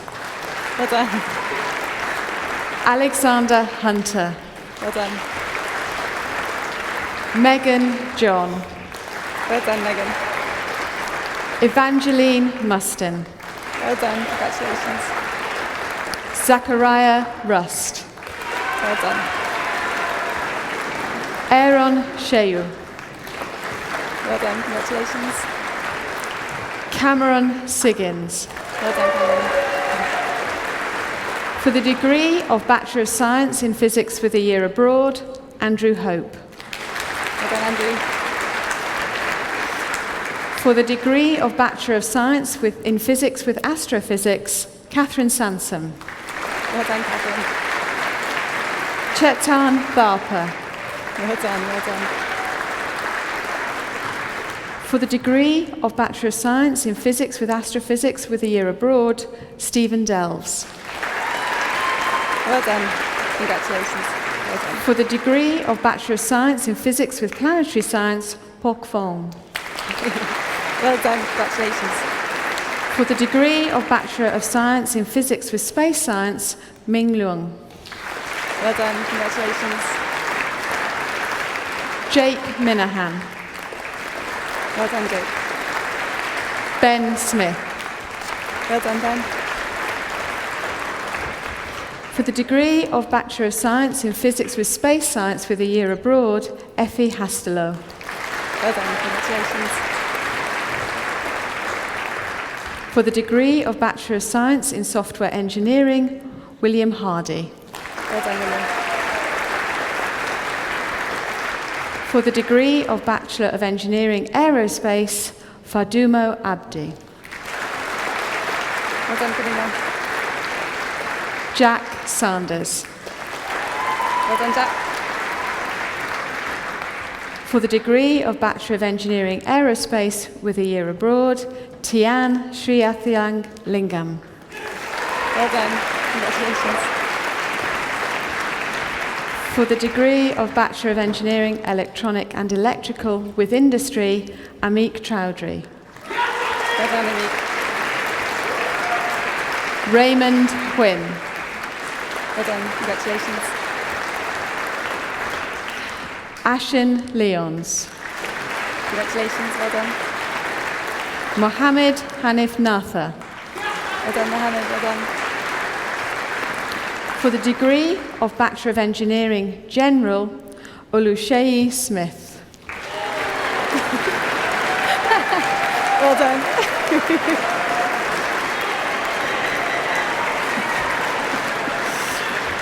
[SPEAKER 7] Well done.
[SPEAKER 4] Alexander Hunter.
[SPEAKER 7] Well done.
[SPEAKER 4] Megan John.
[SPEAKER 7] Well done, Megan.
[SPEAKER 4] Evangeline Mustin.
[SPEAKER 7] Well done. Congratulations.
[SPEAKER 4] Zachariah Rust.
[SPEAKER 7] Well done.
[SPEAKER 4] Aaron Sheu.
[SPEAKER 7] Well done. Congratulations.
[SPEAKER 4] Cameron Siggins.
[SPEAKER 7] Well done, Cameron.
[SPEAKER 4] For the degree of Bachelor of Science in Physics with a year abroad, Andrew Hope.
[SPEAKER 7] Well done, Andrew.
[SPEAKER 4] For the degree of Bachelor of Science in Physics with Astrophysics, Catherine Sansom.
[SPEAKER 7] Well done, Catherine.
[SPEAKER 4] Chetan Tharpa.
[SPEAKER 7] Well done, well done.
[SPEAKER 4] For the degree of Bachelor of Science in Physics with Astrophysics with a year abroad, Stephen Delves.
[SPEAKER 7] Well done. Congratulations. Well done.
[SPEAKER 4] For the degree of Bachelor of Science in Physics with Planetary Science, Pok Fong.
[SPEAKER 7] Well done. Congratulations.
[SPEAKER 4] For the degree of Bachelor of Science in Physics with Space Science, Ming Leung.
[SPEAKER 7] Well done. Congratulations.
[SPEAKER 4] Jake Minahan.
[SPEAKER 7] Well done, Jake.
[SPEAKER 4] Ben Smith.
[SPEAKER 7] Well done, Ben.
[SPEAKER 4] For the degree of Bachelor of Science in Physics with Space Science with a year abroad, Effie Hastelow.
[SPEAKER 7] Well done. Congratulations.
[SPEAKER 4] For the degree of Bachelor of Science in Software Engineering, William Hardy.
[SPEAKER 7] Well done, William.
[SPEAKER 4] For the degree of Bachelor of Engineering Aerospace, Fadumo Abdi.
[SPEAKER 7] Well done, Karina.
[SPEAKER 4] Jack Sanders.
[SPEAKER 7] Well done, Jack.
[SPEAKER 4] For the degree of Bachelor of Engineering Aerospace with a year abroad, Tian Sriathiang Lingam.
[SPEAKER 7] Well done. Congratulations.
[SPEAKER 4] For the degree of Bachelor of Engineering Electronic and Electrical with Industry, Amik Chowdhury.
[SPEAKER 7] Well done, Amy.
[SPEAKER 4] Raymond Quinn.
[SPEAKER 7] Well done. Congratulations.
[SPEAKER 4] Ashin Leons.
[SPEAKER 7] Congratulations. Well done.
[SPEAKER 4] Mohammed Hanif Natha.
[SPEAKER 7] Well done, Mohammed. Well done.
[SPEAKER 4] For the degree of Bachelor of Engineering General, Oluseyi Smith.
[SPEAKER 7] Well done.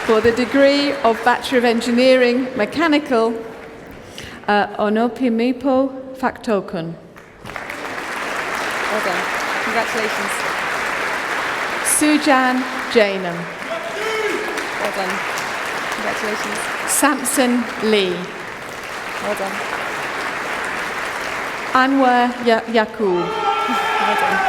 [SPEAKER 4] For the degree of Bachelor of Engineering Mechanical, Onopimipo Faktokun.
[SPEAKER 7] Well done. Congratulations.
[SPEAKER 4] Sujan Jainam.
[SPEAKER 7] Well done. Congratulations.
[SPEAKER 4] Samson Lee.
[SPEAKER 7] Well done.
[SPEAKER 4] Anwar Yaqub.
[SPEAKER 7] Well done.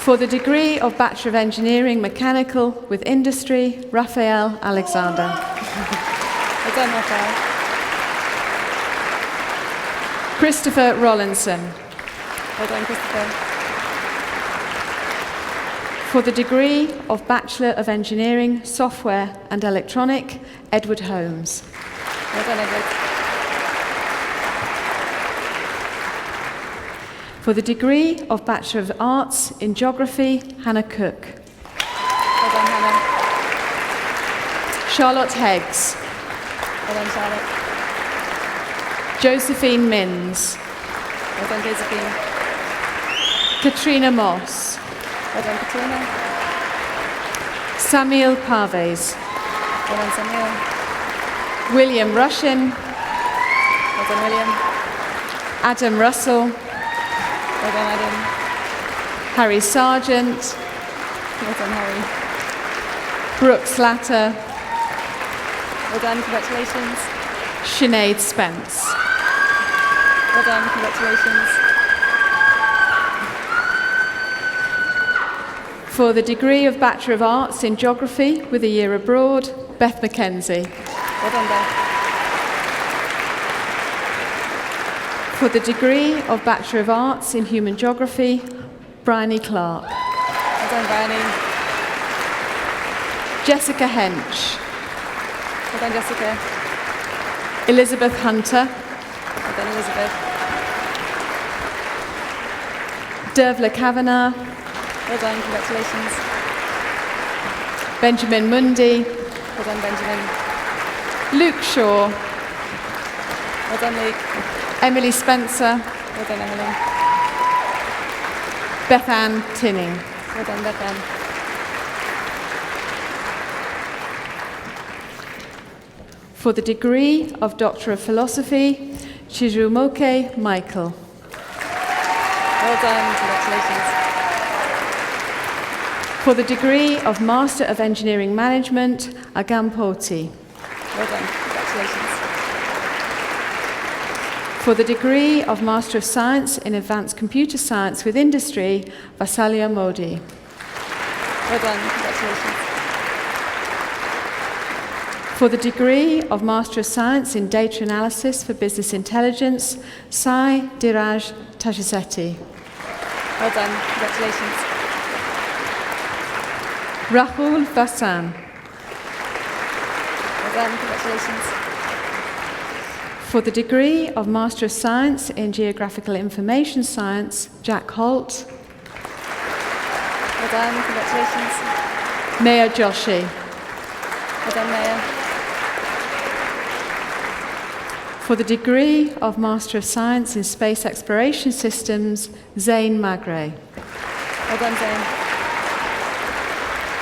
[SPEAKER 4] For the degree of Bachelor of Engineering Mechanical with Industry, Raphael Alexander.
[SPEAKER 7] Well done, Raphael.
[SPEAKER 4] Christopher Rollinson.
[SPEAKER 7] Well done, Christopher.
[SPEAKER 4] For the degree of Bachelor of Engineering Software and Electronic, Edward Holmes.
[SPEAKER 7] Well done, Edward.
[SPEAKER 4] For the degree of Bachelor of Arts in Geography, Hannah Cook.
[SPEAKER 7] Well done, Hannah.
[SPEAKER 4] Charlotte Heggs.
[SPEAKER 7] Well done, Charlotte.
[SPEAKER 4] Josephine Minns.
[SPEAKER 7] Well done, Josephine.
[SPEAKER 4] Katrina Moss.
[SPEAKER 7] Well done, Katrina.
[SPEAKER 4] Samuel Parves.
[SPEAKER 7] Well done, Samuel.
[SPEAKER 4] William Rushin.
[SPEAKER 7] Well done, William.
[SPEAKER 4] Adam Russell.
[SPEAKER 7] Well done, Adam.
[SPEAKER 4] Harry Sargent.
[SPEAKER 7] Well done, Harry.
[SPEAKER 4] Brooke Slatter.
[SPEAKER 7] Well done, congratulations.
[SPEAKER 4] Sinead Spence.
[SPEAKER 7] Well done, congratulations.
[SPEAKER 4] For the degree of Bachelor of Arts in Geography with a year abroad, Beth Mackenzie.
[SPEAKER 7] Well done, Beth.
[SPEAKER 4] For the degree of Bachelor of Arts in Human Geography, Bryony Clark.
[SPEAKER 7] Well done, Bryony.
[SPEAKER 4] Jessica Hench.
[SPEAKER 7] Well done, Jessica.
[SPEAKER 4] Elizabeth Hunter.
[SPEAKER 7] Well done, Elizabeth.
[SPEAKER 4] Dervla Kavanagh.
[SPEAKER 7] Well done, congratulations.
[SPEAKER 4] Benjamin Mundy.
[SPEAKER 7] Well done, Benjamin.
[SPEAKER 4] Luke Shaw.
[SPEAKER 7] Well done, Luke.
[SPEAKER 4] Emily Spencer.
[SPEAKER 7] Well done, Emily.
[SPEAKER 4] Beth Ann Tinning.
[SPEAKER 7] Well done, Beth Ann.
[SPEAKER 4] For the degree of Doctor of Philosophy, Chizumoke Michael.
[SPEAKER 7] Well done, congratulations.
[SPEAKER 4] For the degree of Master of Engineering Management, Agam Poti.
[SPEAKER 7] Well done, congratulations.
[SPEAKER 4] For the degree of Master of Science in Advanced Computer Science with Industry, Vasalia Modi.
[SPEAKER 7] Well done, congratulations.
[SPEAKER 4] For the degree of Master of Science in Data Analysis for Business Intelligence, Sai Diraj Tashisetti.
[SPEAKER 7] Well done, congratulations.
[SPEAKER 4] Rahul Vasan.
[SPEAKER 7] Well done, congratulations.
[SPEAKER 4] For the degree of Master of Science in Geographical Information Science, Jack Holt.
[SPEAKER 7] Well done, congratulations.
[SPEAKER 4] Maya Joshi.
[SPEAKER 7] Well done, Maya.
[SPEAKER 4] For the degree of Master of Science in Space Exploration Systems, Zain Magre.
[SPEAKER 7] Well done, Zane.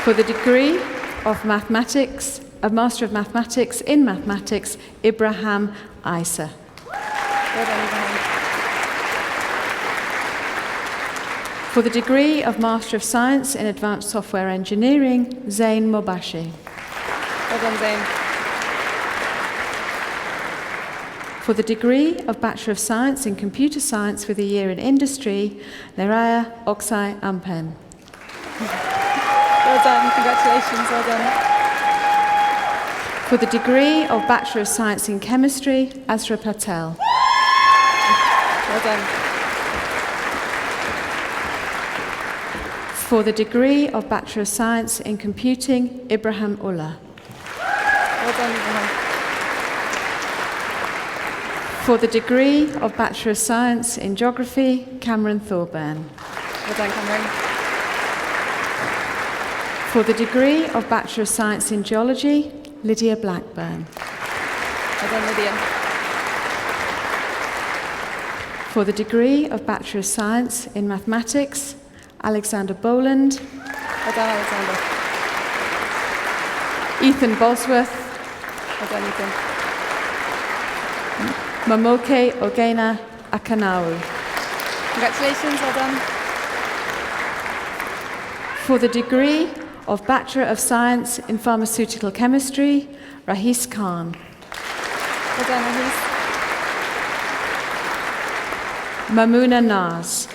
[SPEAKER 4] For the degree of Mathematics, a Master of Mathematics in Mathematics, Ibrahim Isa.
[SPEAKER 7] Well done, Ibrahim.
[SPEAKER 4] For the degree of Master of Science in Advanced Software Engineering, Zain Mobashi.
[SPEAKER 7] Well done, Zane.
[SPEAKER 4] For the degree of Bachelor of Science in Computer Science with a year in Industry, Neraya Oksai Ampen.
[SPEAKER 7] Well done, congratulations, well done.
[SPEAKER 4] For the degree of Bachelor of Science in Chemistry, Azra Patel.
[SPEAKER 7] Well done.
[SPEAKER 4] For the degree of Bachelor of Science in Computing, Ibrahim Ullah.
[SPEAKER 7] Well done, Ibrahim.
[SPEAKER 4] For the degree of Bachelor of Science in Geography, Cameron Thorburn.
[SPEAKER 7] Well done, Cameron.
[SPEAKER 4] For the degree of Bachelor of Science in Geology, Lydia Blackburn.
[SPEAKER 7] Well done, Lydia.
[SPEAKER 4] For the degree of Bachelor of Science in Mathematics, Alexander Boland.
[SPEAKER 7] Well done, Alexander.
[SPEAKER 4] Ethan Bosworth.
[SPEAKER 7] Well done, Ethan.
[SPEAKER 4] Mamoke Ogena Akanau.
[SPEAKER 7] Congratulations, well done.
[SPEAKER 4] For the degree of Bachelor of Science in Pharmaceutical Chemistry, Rahis Khan.
[SPEAKER 7] Well done, Rahis.
[SPEAKER 4] Mamuna Naz.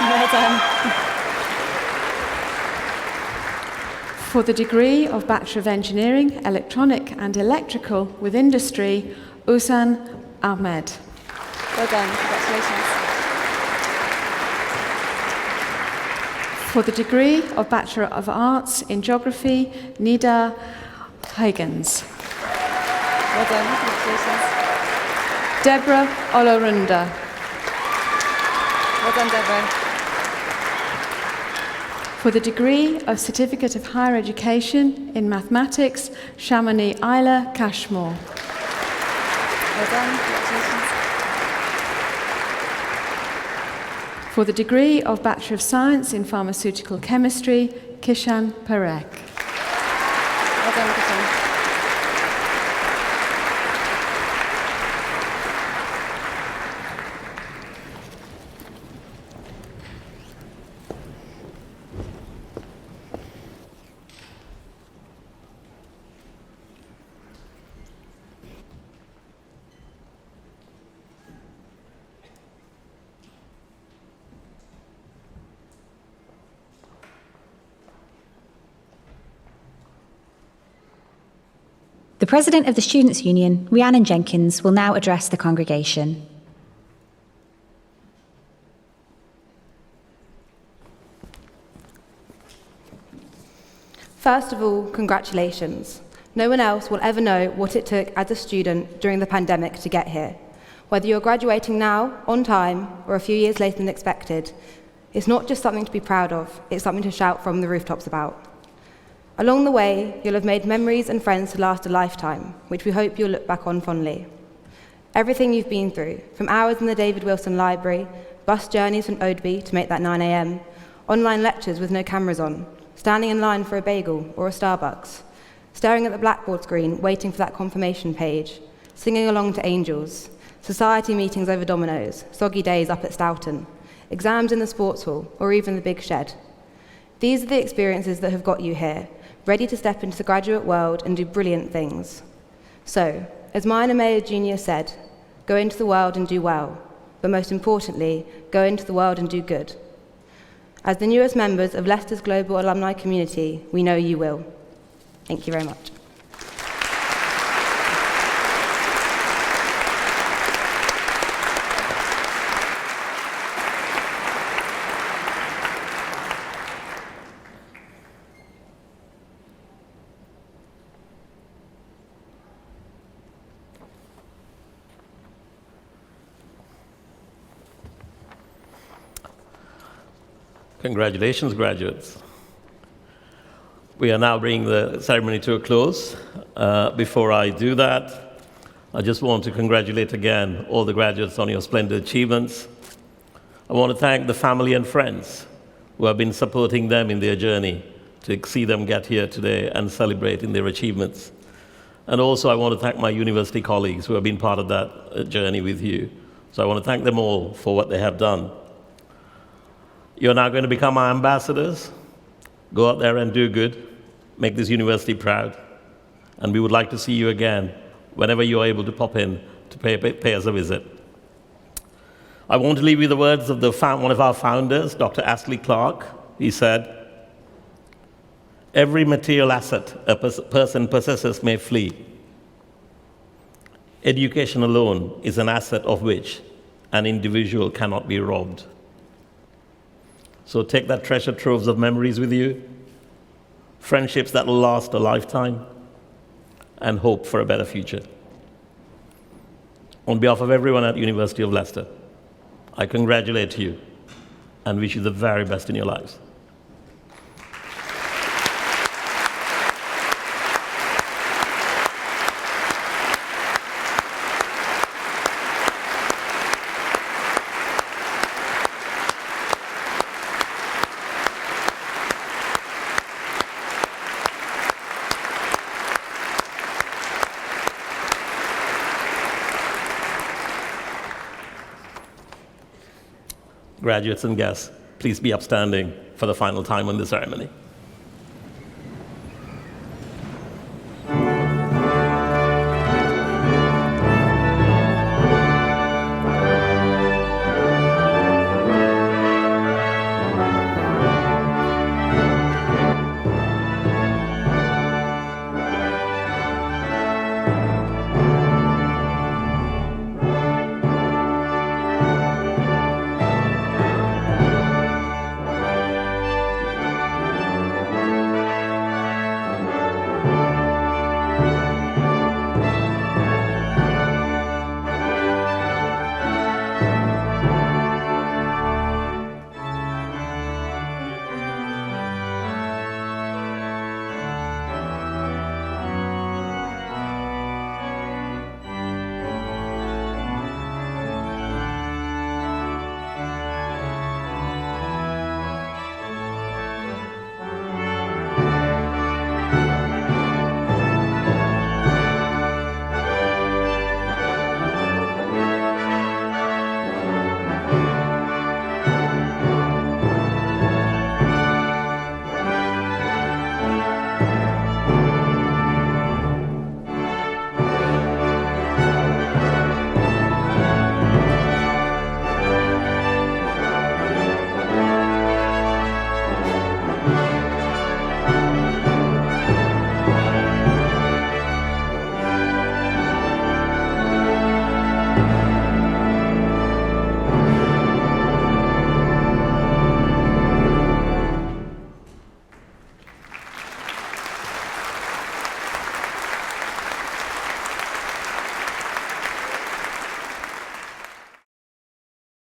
[SPEAKER 7] Well done.
[SPEAKER 4] For the degree of Bachelor of Engineering, Electronic and Electrical with Industry, Usan Ahmed.
[SPEAKER 7] Well done, congratulations.
[SPEAKER 4] For the degree of Bachelor of Arts in Geography, Nida Huygens.
[SPEAKER 7] Well done, congratulations.
[SPEAKER 4] Deborah Olorunda.
[SPEAKER 7] Well done, Deborah.
[SPEAKER 4] For the degree of Certificate of Higher Education in Mathematics, Shamini Isla Cashmore.
[SPEAKER 7] Well done, congratulations.
[SPEAKER 4] For the degree of Bachelor of Science in Pharmaceutical Chemistry, Kishan Parekh.
[SPEAKER 7] Well done, Kishan.
[SPEAKER 1] The President of the Students' Union, Rhiannon Jenkins, will now address the congregation.
[SPEAKER 8] First of all, congratulations. No one else will ever know what it took as a student during the pandemic to get here. Whether you're graduating now, on time, or a few years later than expected, it's not just something to be proud of, it's something to shout from the rooftops about. Along the way, you'll have made memories and friends to last a lifetime, which we hope you'll look back on fondly. Everything you've been through, from hours in the David Wilson Library, bus journeys from Oadby to make that 9 a.m, online lectures with no cameras on, standing in line for a bagel or a Starbucks, staring at the blackboard screen waiting for that confirmation page, singing along to Angels, society meetings over Domino's, soggy days up at Stoughton, exams in the sports hall, or even the big shed. These are the experiences that have got you here, ready to step into the graduate world and do brilliant things. So, as Minor Mayor Jr. said, go into the world and do well, but most importantly, go into the world and do good. As the newest members of Leicester's global alumni community, we know you will. Thank you very much.
[SPEAKER 2] Congratulations, graduates. We are now bringing the ceremony to a close. Before I do that, I just want to congratulate again all the graduates on your splendid achievements. I want to thank the family and friends who have been supporting them in their journey to see them get here today and celebrate in their achievements. And also I want to thank my university colleagues who have been part of that journey with you. So I want to thank them all for what they have done. You're now going to become our ambassadors. Go out there and do good. Make this university proud. And we would like to see you again whenever you're able to pop in to pay us a visit. I want to leave you the words of one of our founders, Dr. Astley Clark. He said, "Every material asset a person possesses may flee. Education alone is an asset of which an individual cannot be robbed." So take that treasure troves of memories with you, friendships that will last a lifetime, and hope for a better future. On behalf of everyone at University of Leicester, I congratulate you and wish you the very best in your lives. Graduates and guests, please be upstanding for the final time in the ceremony.